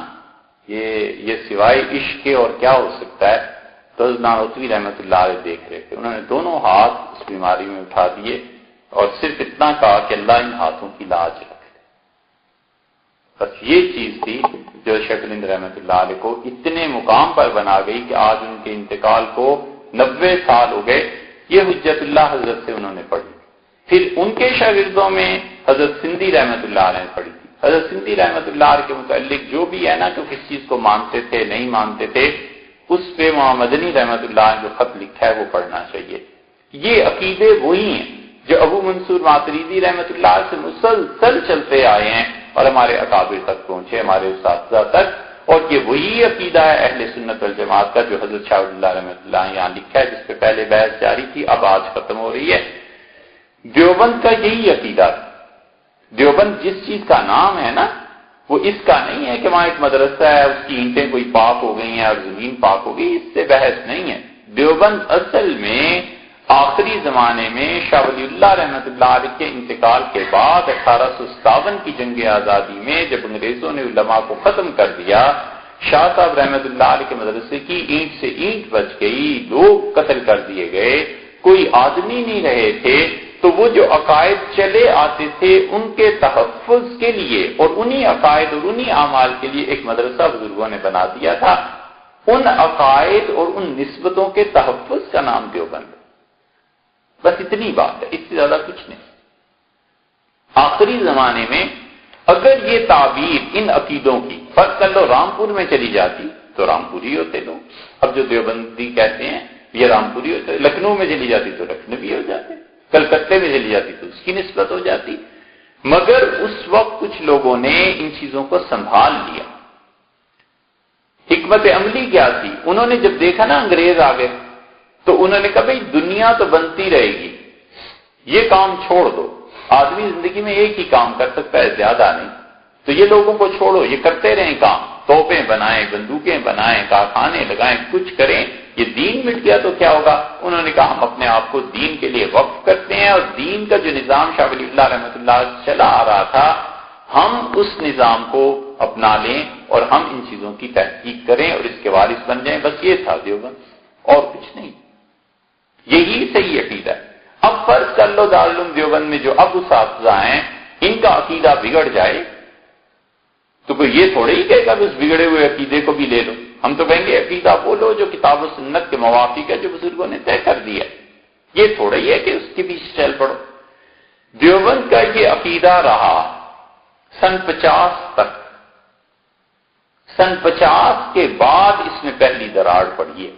یہ سوائے عشق کے اور کیا ہو سکتا ہے؟ تو حضرت نانوتوی رحمۃ اللہ علیہ دیکھ رہے تھے، انہوں نے دونوں ہاتھ اس بیماری میں اٹھا دیے اور صرف اتنا کہا کہ اللہ ان ہاتھوں کی لاج رکھ دے۔ بس یہ چیز تھی جو شیخ الہند رحمۃ اللہ علیہ کو اتنے مقام پر بنا گئی کہ آج ان کے انتقال کو 90 سال ہو گئے۔ یہ حجت اللہ حضرت سے انہوں نے پڑھی، پھر ان کے شاگردوں میں حضرت سندھی رحمۃ اللہ علیہ نے پڑھی تھی۔ حضرت سندھی رحمۃ اللہ علیہ کے متعلق جو بھی ہے نا کہ کس چیز کو مانتے تھے نہیں مانتے تھے، اس پہ مولانا مدنی رحمۃ اللہ نے جو خط لکھا ہے وہ پڑھنا چاہیے۔ یہ عقیدے وہی ہیں جو ابو منصور ماتریدی رحمۃ اللہ سے مسلسل چلتے آئے ہیں اور ہمارے اکابر تک پہنچے، ہمارے اساتذہ تک، اور یہ وہی عقیدہ ہے اہل سنت والجماعت کا جو حضرت شاہ اللہ رحمۃ اللہ یہاں لکھا ہے، جس پہ پہلے بحث جاری تھی اب آج ختم ہو رہی ہے۔ دیوبند کا یہی عقیدہ، دیوبند جس چیز کا نام ہے نا وہ اس کا نہیں ہے کہ وہاں ایک مدرسہ ہے اس کی اینٹیں کوئی پاک ہو گئی ہیں اور زمین پاک ہو گئی، اس سے بحث نہیں ہے۔ دیوبند اصل میں آخری زمانے میں شاہ ولی اللہ رحمۃ اللہ علیہ کے انتقال کے بعد 1857 کی جنگ آزادی میں جب انگریزوں نے علماء کو ختم کر دیا، شاہ صاحب رحمۃ اللہ علیہ کے مدرسے کی اینٹ سے اینٹ بچ گئی، لوگ قتل کر دیے گئے، کوئی آدمی نہیں رہے تھے، تو وہ جو عقائد چلے آتے تھے ان کے تحفظ کے لیے اور انہی عقائد اور انہی اعمال کے لیے ایک مدرسہ بزرگوں نے بنا دیا تھا، ان عقائد اور ان نسبتوں کے تحفظ کا نام دیوبند۔ بس اتنی بات ہے، اس سے زیادہ کچھ نہیں۔ آخری زمانے میں اگر یہ تعبیر ان عقیدوں کی فرض کر لو رامپور میں چلی جاتی تو رامپوری ہوتے لوگ، اب جو دیوبندی کہتے ہیں یہ رامپوری ہوتے، لکھنؤ میں چلی جاتی تو لکھنوی ہو جاتے، کلکتے میں چلی جاتی تو اس کی نسبت ہو جاتی، مگر اس وقت کچھ لوگوں نے ان چیزوں کو سنبھال لیا۔ حکمت عملی کیا تھی؟ انہوں نے جب دیکھا نا انگریز آ گئے تو انہوں نے کہا بھئی دنیا تو بنتی رہے گی، یہ کام چھوڑ دو، آدمی زندگی میں ایک ہی کام کر سکتا ہے، زیادہ نہیں، تو یہ لوگوں کو چھوڑو، یہ کرتے رہیں کام، توپیں بنائیں، بندوقیں بنائیں، کارخانے لگائیں، کچھ کریں، یہ دین مٹ گیا تو کیا ہوگا؟ انہوں نے کہا ہم اپنے آپ کو دین کے لیے وقف کرتے ہیں، اور دین کا جو نظام شاہ ولی اللہ رحمۃ اللہ چلا آ رہا تھا ہم اس نظام کو اپنا لیں اور ہم ان چیزوں کی تحقیق کریں اور اس کے وارث بن جائیں، بس یہ تھا دیوبند، اور کچھ نہیں۔ یہی صحیح عقیدہ ہے۔ اب فرض کر لو دارالعلوم دیوبند میں جو اب اساتذہ ہیں ان کا عقیدہ بگڑ جائے تو کوئی یہ تھوڑے ہی کہے گا کہ اس بگڑے ہوئے عقیدے کو بھی لے لو، ہم تو کہیں گے عقیدہ وہ لو جو کتاب و سنت کے موافق ہے، جو بزرگوں نے طے کر دیا، یہ تھوڑا ہی ہے کہ اس کے پیچھے چل پڑو۔ دیوبند کا یہ عقیدہ رہا سن 50 تک، سن 50 کے بعد اس میں پہلی دراڑ پڑی ہے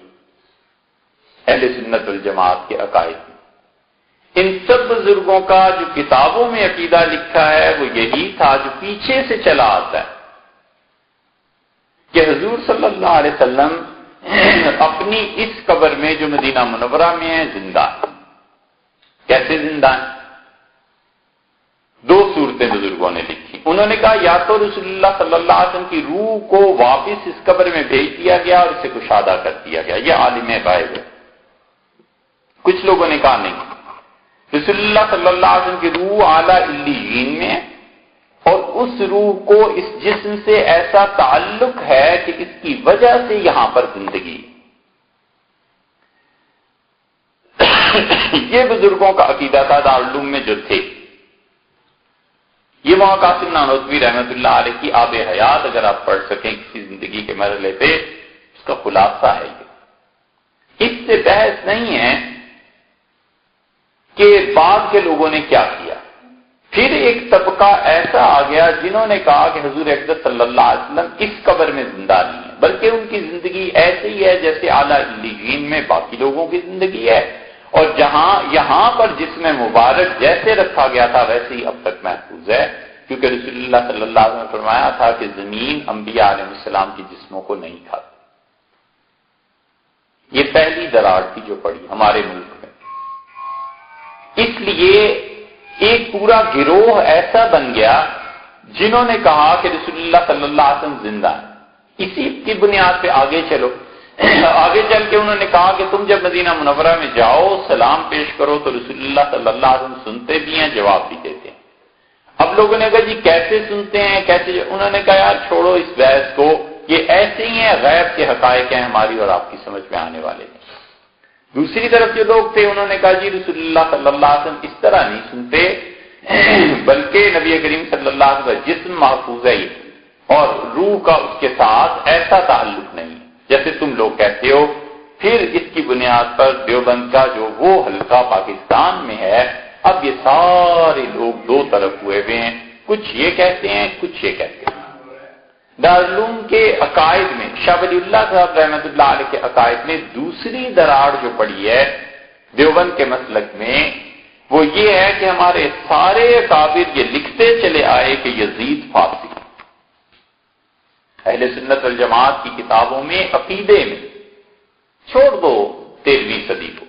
اہل سنت والجماعت کے عقائد میں۔ ان سب بزرگوں کا جو کتابوں میں عقیدہ لکھا ہے وہ یہی تھا جو پیچھے سے چلا آتا ہے کہ حضور صلی اللہ علیہ وسلم اپنی اس قبر میں جو مدینہ منورہ میں ہے زندہ ہے۔ کیسے زندہ ہے؟ دو صورتیں بزرگوں نے لکھی۔ انہوں نے کہا یا تو رسول اللہ صلی اللہ علیہ وسلم کی روح کو واپس اس قبر میں بھیج دیا گیا اور اسے کشادہ کر دیا گیا، یہ عالم غیب ہے۔ کچھ لوگوں نے کہا نہیں، رسول اللہ صلی اللہ علیہ وسلم کی روح اعلی علیین میں ہے اور اس روح کو اس جسم سے ایسا تعلق ہے کہ اس کی وجہ سے یہاں پر زندگی۔ یہ بزرگوں کا عقیدہ تھا دارالعلوم میں جو تھے۔ یہ مولانا قاسم نانوتوی رحمۃ اللہ علیہ کی آب حیات اگر آپ پڑھ سکیں کسی زندگی کے مرحلے پہ، اس کا خلاصہ ہے یہ۔ اس سے بحث نہیں ہے کہ بعد کے لوگوں نے کیا کیا۔ پھر ایک طبقہ ایسا آ گیا جنہوں نے کہا کہ حضور اقدس صلی اللہ علیہ وسلم اس قبر میں زندہ نہیں ہے، بلکہ ان کی زندگی ایسے ہی ہے جیسے اعلیٰ علیین میں باقی لوگوں کی زندگی ہے، اور جہاں یہاں پر جسم مبارک جیسے رکھا گیا تھا ویسے ہی اب تک محفوظ ہے، کیونکہ رسول اللہ صلی اللہ علیہ وسلم نے فرمایا تھا کہ زمین انبیاء علیہ السلام کی جسموں کو نہیں کھاتی۔ یہ پہلی دراڑ تھی جو پڑی ہمارے ملک میں۔ اس لیے ایک پورا گروہ ایسا بن گیا جنہوں نے کہا کہ رسول اللہ صلی اللہ علیہ وسلم زندہ ہے۔ اسی کی بنیاد پہ آگے چلو، آگے چل کے انہوں نے کہا کہ تم جب مدینہ منورہ میں جاؤ سلام پیش کرو تو رسول اللہ صلی اللہ علیہ وسلم سنتے بھی ہیں، جواب بھی دیتے ہیں۔ اب لوگوں نے کہا جی کیسے سنتے ہیں کیسے؟ انہوں نے کہا یار چھوڑو اس بحث کو، یہ ایسے ہی ہیں، غیب کے حقائق ہیں ہماری اور آپ کی سمجھ میں آنے والے ہیں۔ دوسری طرف جو لوگ تھے انہوں نے کہا جی رسول اللہ صلی اللہ علیہ وسلم اس طرح نہیں سنتے، بلکہ نبی کریم صلی اللہ علیہ وسلم جسم محفوظ ہے اور روح کا اس کے ساتھ ایسا تعلق نہیں جیسے تم لوگ کہتے ہو۔ پھر اس کی بنیاد پر دیوبند کا جو وہ حلقہ پاکستان میں ہے، اب یہ سارے لوگ دو طرف ہوئے ہوئے ہیں، کچھ یہ کہتے ہیں کچھ یہ کہتے ہیں۔ دارالعلوم کے عقائد میں شاہ ولی اللہ صاحب رحمۃ اللہ علیہ کے عقائد میں دوسری دراڑ جو پڑی ہے دیوبند کے مسلک میں وہ یہ ہے کہ ہمارے سارے اکابر یہ لکھتے چلے آئے کہ یزید فاسق۔ اہل سنت والجماعت کی کتابوں میں عقیدے میں چھوڑ دو 13ویں صدی کو،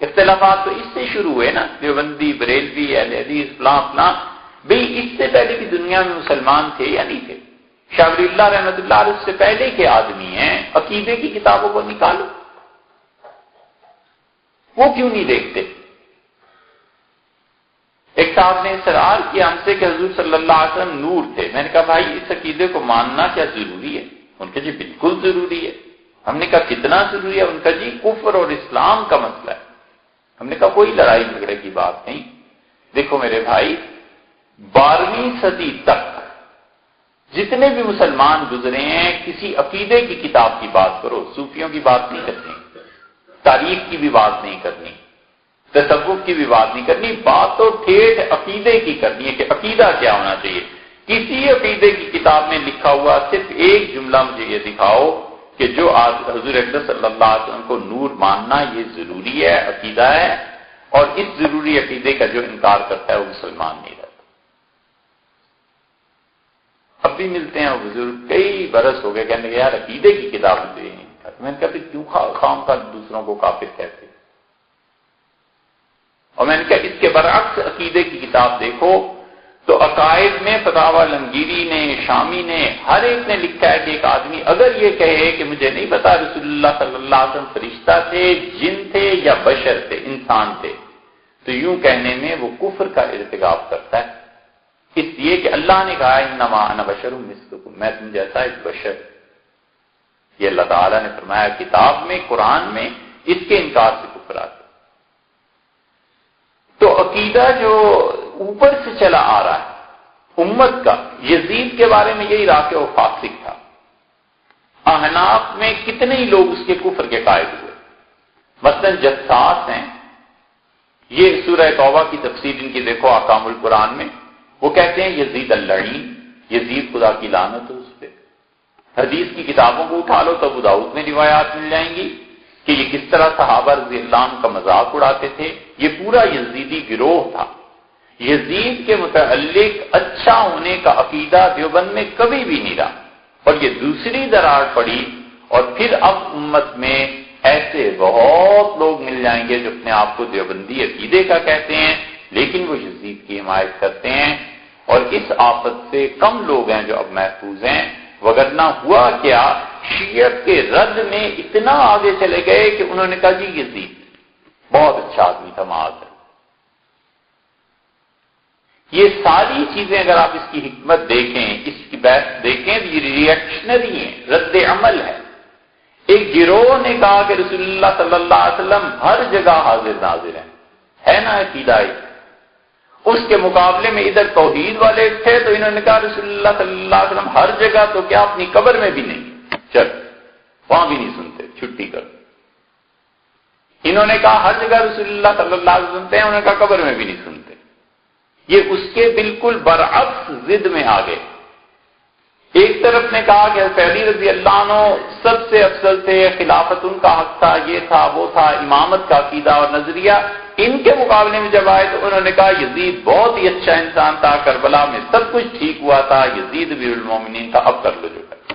اختلافات تو اس سے شروع ہوئے نا، دیوبندی بریلوی اہل حدیث فلاں فلاں، بھئی اس سے پہلے بھی دنیا میں مسلمان تھے یا نہیں تھے؟ شاہ ولی اللہ رحمۃ اللہ علیہ سے پہلے کے آدمی ہیں، عقیدے کی کتابوں کو نکالو، وہ کیوں نہیں دیکھتے؟ ایک صاحب نے اصرار کیا ہم سے کہ حضور صلی اللہ علیہ وسلم نور تھے۔ میں نے کہا بھائی اس عقیدے کو ماننا کیا ضروری ہے؟ ان کا جی بالکل ضروری ہے۔ ہم نے کہا کتنا ضروری ہے؟ ان کا جی کفر اور اسلام کا مسئلہ ہے۔ ہم نے کہا کوئی لڑائی جھگڑے کی بات نہیں۔ دیکھو میرے بھائی 12ویں صدی تک جتنے بھی مسلمان گزرے ہیں کسی عقیدے کی کتاب کی بات کرو، صوفیوں کی بات نہیں کرنی، تاریخ کی بھی بات نہیں کرنی، تصوف کی بھی بات نہیں کرنی، بات تو ٹھیک عقیدے کی کرنی ہے کہ عقیدہ کیا ہونا چاہیے۔ کسی عقیدے کی کتاب میں لکھا ہوا صرف ایک جملہ مجھے یہ دکھاؤ کہ جو حضور اقدس صلی اللہ علیہ وسلم کو نور ماننا یہ ضروری ہے، عقیدہ ہے، اور اس ضروری عقیدے کا جو انکار کرتا ہے وہ مسلمان نہیں رہتا۔ اب اب بھی ملتے ہیں وہ بزرگ، کئی برس ہو گئے، کہنے لگے یار عقیدے کی کتاب دے. میں نے کہا پھر کیوں خام کا دوسروں کو کافر کہتے؟ اور میں نے کہا اس کے برعکس عقیدے کی کتاب دیکھو تو عقائد میں فتاوی علمگیری نے، شامی نے، ہر ایک نے لکھا ہے کہ ایک آدمی اگر یہ کہے کہ مجھے نہیں پتا رسول اللہ صلی اللہ علیہ وسلم فرشتہ تھے، جن تھے یا بشر تھے، انسان تھے، تو یوں کہنے میں وہ کفر کا ارتکاب کرتا ہے، اس لیے کہ اللہ نے کہا انما انا بشر مثلکم، میں تم جیسا ایک بشر. یہ اللہ تعالیٰ نے فرمایا کتاب میں، قرآن میں، اس کے انکار سے کفر آتا. تو عقیدہ جو اوپر سے چلا آ رہا ہے امت کا، یزید کے بارے میں یہی رہا کہ وہ فاسق تھا. احناف میں کتنے ہی لوگ اس کے کفر کے قائل ہوئے. مثلا جساس ہیں، یہ سورہ توبہ کی تفسیر ان کی دیکھو احکام القرآن میں، وہ کہتے ہیں یزید اللعین، یزید خدا کی لعنت ہے اس پہ. حدیث کی کتابوں کو اٹھا لو تو ابو داؤد میں روایات مل جائیں گی کہ یہ کس طرح صحابہ رضی اللہ عنہ کا مذاق اڑاتے تھے. یہ پورا یزیدی گروہ تھا. یزید کے متعلق اچھا ہونے کا عقیدہ دیوبند میں کبھی بھی نہیں رہا، اور یہ دوسری دراڑ پڑی. اور پھر اب امت میں ایسے بہت لوگ مل جائیں گے جو اپنے آپ کو دیوبندی عقیدے کا کہتے ہیں لیکن وہ یزید کی حمایت کرتے ہیں. اور اس آفت سے کم لوگ ہیں جو اب محفوظ ہیں، وگرنہ ہوا کیا، شیعت کے رد میں اتنا آگے چلے گئے کہ انہوں نے کہا جی یزید بہت اچھا آدمی تھا معاذ. یہ ساری چیزیں اگر آپ اس کی حکمت دیکھیں، اس کی بحث دیکھیں تو یہ ریئیکشنری ہیں، رد عمل ہے. ایک گروہ نے کہا کہ رسول اللہ صلی اللہ علیہ وسلم ہر جگہ حاضر ناظر ہیں، ہے نا عقیدہ. اس کے مقابلے میں ادھر توحید والے تھے تو انہوں نے کہا رسول اللہ صلی اللہ علیہ وسلم ہر جگہ تو کیا اپنی قبر میں بھی نہیں، چل وہاں بھی نہیں سنتے، چھٹی کر. انہوں نے کہا ہر جگہ رسول اللہ صلی اللہ علیہ وسلم سنتے ہیں، انہوں نے کہا قبر میں بھی نہیں سنتے. یہ اس کے بالکل برعکس ضد میں آ گئے. ایک طرف نے کہا کہ حضرت علی رضی اللہ عنہ سب سے افضل تھے، خلافت ان کا حق تھا، یہ تھا وہ تھا، امامت کا عقیدہ اور نظریہ. ان کے مقابلے میں جب آئے تو انہوں نے کہا یزید بہت ہی اچھا انسان تھا، کربلا میں سب کچھ ٹھیک ہوا تھا، یزید امیر المومنین تھا، اب کر لو جو کر.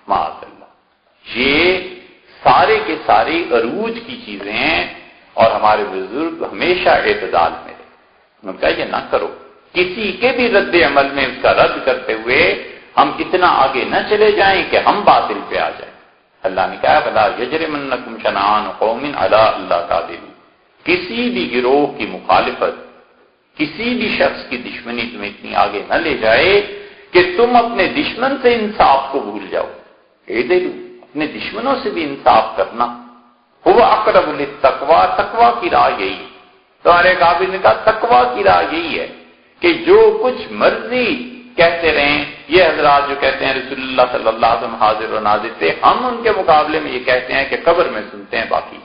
معاذ اللہ. یہ سارے کے سارے عروج کی چیزیں ہیں اور ہمارے بزرگ ہمیشہ اعتدال میں رہے. انہوں نے کہا یہ نہ کرو. کسی کے بھی رد عمل میں اس کا رد کرتے ہوئے ہم اتنا آگے نہ چلے جائیں کہ ہم باطل پہ آ جائیں. اللہ نے کہا فلا یجرمنکم شنآن قوم علی اللہ تعدلوا. کسی بھی گروہ کی مخالفت، کسی بھی شخص کی دشمنی تمہیں اتنی آگے نہ لے جائے کہ تم اپنے دشمن سے انصاف کو بھول جاؤ. اعدلوا، اپنے دشمنوں سے بھی انصاف کرنا. هو اقرب للتقوی، تقوی کی راہ یہی. تمہارے قابل نے کہا تقوی کی راہ یہی ہے کہ جو کچھ مرضی کہتے رہیں. یہ حضرات جو کہتے ہیں رسول اللہ صلی اللہ علیہ وسلم حاضر و ناظر تھے، ہم ان کے مقابلے میں یہ کہتے ہیں کہ قبر میں سنتے ہیں. باقی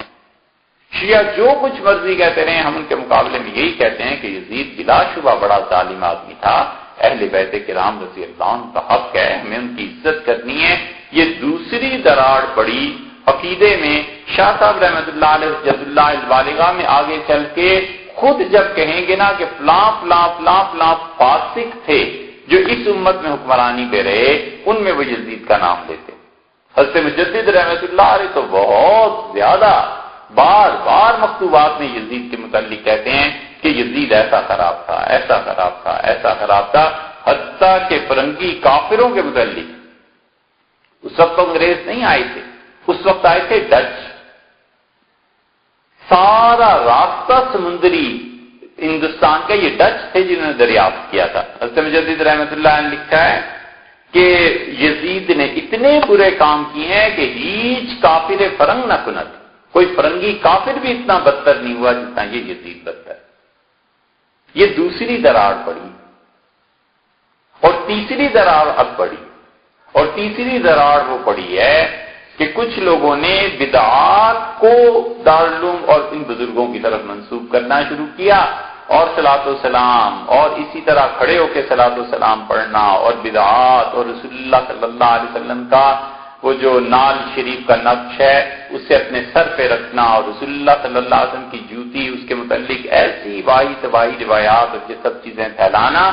شیعہ جو کچھ مرضی کہتے رہے، ہم ان کے مقابلے میں یہی کہتے ہیں کہ یزید بلا شبہ بڑا ظالم آدمی تھا. اہل بیت کرام رضی اللہ عنہ کا حق ہے، ہمیں ان کی عزت کرنی ہے. یہ دوسری دراڑ پڑی عقیدے میں. شاہ صاحب رحمۃ اللہ علیہ جز اللہ البالغہ میں آگے چل کے خود جب کہیں گے نا کہ فلاں فلاں فلاں فلاں فاسق تھے جو اس امت میں حکمرانی پہ رہے، ان میں وہ یزید کا نام لیتے. حضرت مجدد رحمۃ اللہ علیہ تو بہت زیادہ بار بار مکتوبات میں یزید کے متعلق کہتے ہیں کہ یزید ایسا خراب تھا، ایسا خراب تھا، ایسا خراب تھا. حتیٰ کہ فرنگی کافروں کے متعلق، اس وقت تو انگریز نہیں آئے تھے، اس وقت آئے تھے ڈچ. سارا راستہ سمندری ہندوستان کا یہ ڈچ تھے جنہوں نے دریافت کیا تھا. حضرت مجدد رحمۃ اللہ نے لکھا ہے کہ یزید نے اتنے برے کام کیے ہیں کہ ہیچ کافر فرنگ نہ کنت. کوئی فرنگی کافر بھی اتنا بدتر نہیں ہوا جتنا یہ یزید بدتر. یہ دوسری دراڑ پڑی اور تیسری دراڑ اب پڑی. اور تیسری دراڑ وہ پڑی ہے کہ کچھ لوگوں نے بدعات کو دارالعلوم اور ان بزرگوں کی طرف منسوب کرنا شروع کیا، اور صلاۃ و سلام اور اسی طرح کھڑے ہو کے صلاۃ و سلام پڑھنا اور بدعات اور رسول اللہ صلی اللہ علیہ وسلم کا وہ جو نال شریف کا نقش ہے اسے اپنے سر پہ رکھنا اور رسول اللہ صلی اللہ علیہ وسلم کی جوتی، اس کے متعلق ایسی واہی تباہی روایات اور یہ سب چیزیں پھیلانا.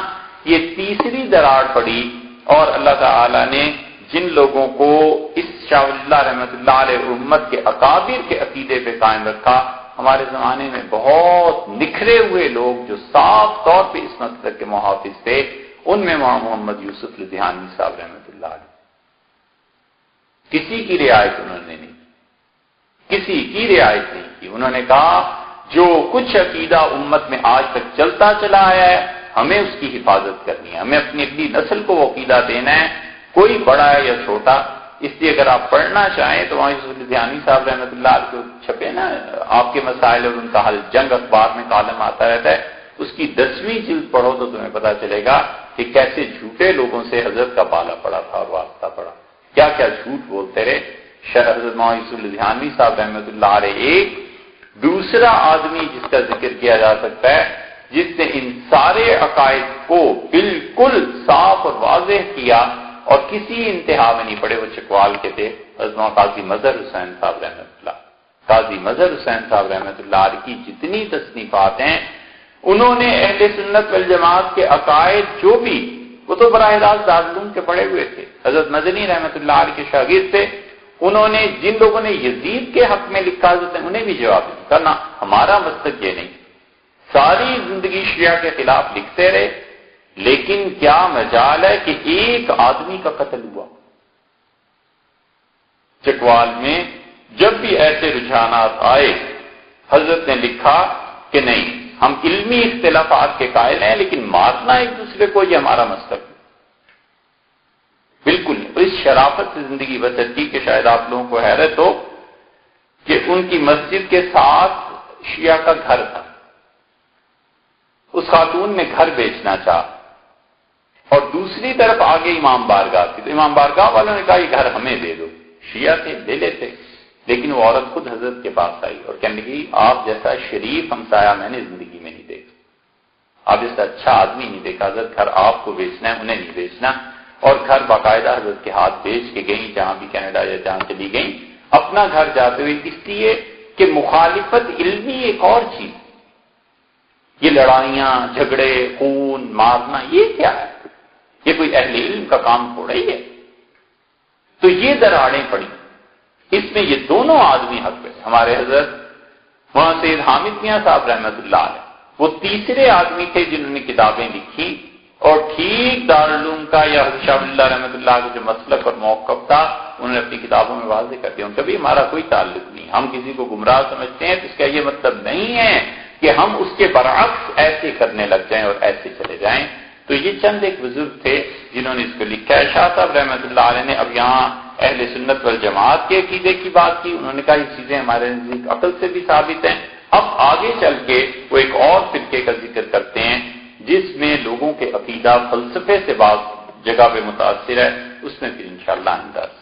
یہ تیسری دراڑ پڑی اور اللہ تعالی نے جن لوگوں کو اس شاہ ولی اللہ رحمۃ اللہ علیہ امت کے اکابر کے عقیدے پہ قائم رکھا، ہمارے زمانے میں بہت نکھرے ہوئے لوگ جو صاف طور پہ اس مسلک کے محافظ تھے، ان میں محمد یوسف لدھیانوی صاحب رحمۃ اللہ علیہ، کسی کی رعایت انہوں نے نہیں، کسی کی رعایت نہیں کی۔ انہوں نے کہا جو کچھ عقیدہ امت میں آج تک چلتا چلا آیا ہے ہمیں اس کی حفاظت کرنی ہے، ہمیں اپنی اگلی نسل کو وہ عقیدہ دینا ہے، کوئی بڑا ہے یا چھوٹا۔ اس لیے اگر آپ پڑھنا چاہیں تو وہاں یوسف لدھیانوی صاحب رحمۃ اللہ علیہ کو چھپے نا آپ کے مسائل اور ان کا حل، جنگ اخبار میں کالم آتا رہتا ہے، اس کی 10ویں جلد پڑھو تو تمہیں پتا چلے گا کہ کیسے جھوٹے لوگوں سے حضرت کا پالا پڑا تھا اور واسطہ پڑا، کیا کیا جھوٹ بولتے رہے۔ حضرت مولانا یوسف لدھیانوی صاحب رحمۃ اللہ علیہ ایک دوسرا آدمی جس کا ذکر کیا جا سکتا ہے جس نے ان سارے عقائد کو بالکل صاف اور واضح کیا اور کسی انتہا میں نہیں پڑے، وہ چکوال کے تھے، حضرت قاضی مظہر حسین صاحب رحمۃ اللہ۔ قاضی مظہر حسین صاحب رحمۃ اللہ علیہ کی جتنی تصنیفات ہیں انہوں نے اہل سنت والجماعت کے عقائد جو بھی، وہ تو براہ راست دارالعلوم کے پڑھے ہوئے تھے، حضرت مدنی رحمۃ اللہ علیہ کے شاگرد تھے، انہوں نے جن لوگوں نے یزید کے حق میں لکھا حضرت نے انہیں بھی جواب دیا، نہ ہمارا مسلک یہ نہیں، ساری زندگی شیعہ کے خلاف لکھتے رہے، لیکن کیا مجال ہے کہ ایک آدمی کا قتل ہوا۔ چکوال میں جب بھی ایسے رجحانات آئے حضرت نے لکھا کہ نہیں، ہم علمی اختلافات کے قائل ہیں لیکن مارنا ایک دوسرے کو یہ ہمارا مسلک ہے، بالکل اس شرافت سے زندگی بسر کی کہ شاید آپ لوگوں کو حیرت ہو کہ ان کی مسجد کے ساتھ شیعہ کا گھر تھا، اس خاتون نے گھر بیچنا چاہا اور دوسری طرف آگے امام بارگاہ تھی، تو امام بارگاہ والوں نے کہا یہ گھر ہمیں دے دو، شیعہ تھے دے لیتے، لیکن وہ عورت خود حضرت کے پاس آئی اور کہنے لگی آپ جیسا شریف ہمسایہ میں نے زندگی میں نہیں دیکھا، آپ جیسا اچھا آدمی نہیں دیکھا، حضرت گھر آپ کو بیچنا ہے انہیں نہیں بیچنا، اور گھر باقاعدہ حضرت کے ہاتھ بیچ کے گئی، جہاں بھی کینیڈا یا جہاں چلی گئی، اپنا گھر جاتے ہوئے، اس لیے کہ مخالفت علمی ایک اور چیز، یہ لڑائیاں جھگڑے خون مارنا یہ کیا ہے، یہ کوئی اہل علم کا کام تھوڑا ہی ہے، تو یہ دراڑیں پڑی، اس میں یہ دونوں آدمی حق پہ، ہمارے حضرت مولانا سید حامد میاں صاحب رحمۃ اللہ علیہ وہ تیسرے آدمی تھے جنہوں نے کتابیں لکھی اور ٹھیک دارالعلوم کا یا حضرت شاہ ولی اللہ رحمۃ اللہ کا جو مسلک اور موقف تھا انہوں نے اپنی کتابوں میں واضح کر دیا، کبھی ہمارا کوئی تعلق نہیں، ہم کسی کو گمراہ سمجھتے ہیں تو اس کا یہ مطلب نہیں ہے کہ ہم اس کے برعکس ایسے کرنے لگ جائیں اور ایسے چلے جائیں۔ تو یہ چند ایک بزرگ تھے جنہوں نے اس کو لکھا ہے۔ شاہ صاحب رحمۃ اللہ علیہ نے اب یہاں اہل سنت والجماعت کے عقیدے کی بات کی، انہوں نے کہا یہ چیزیں ہمارے نزدیک عقل سے بھی ثابت ہیں۔ اب آگے چل کے وہ ایک اور فرقے کا ذکر کرتے ہیں جس میں لوگوں کے عقیدہ فلسفے سے بعض جگہ پہ متاثر ہے، اس میں پھر انشاءاللہ انداز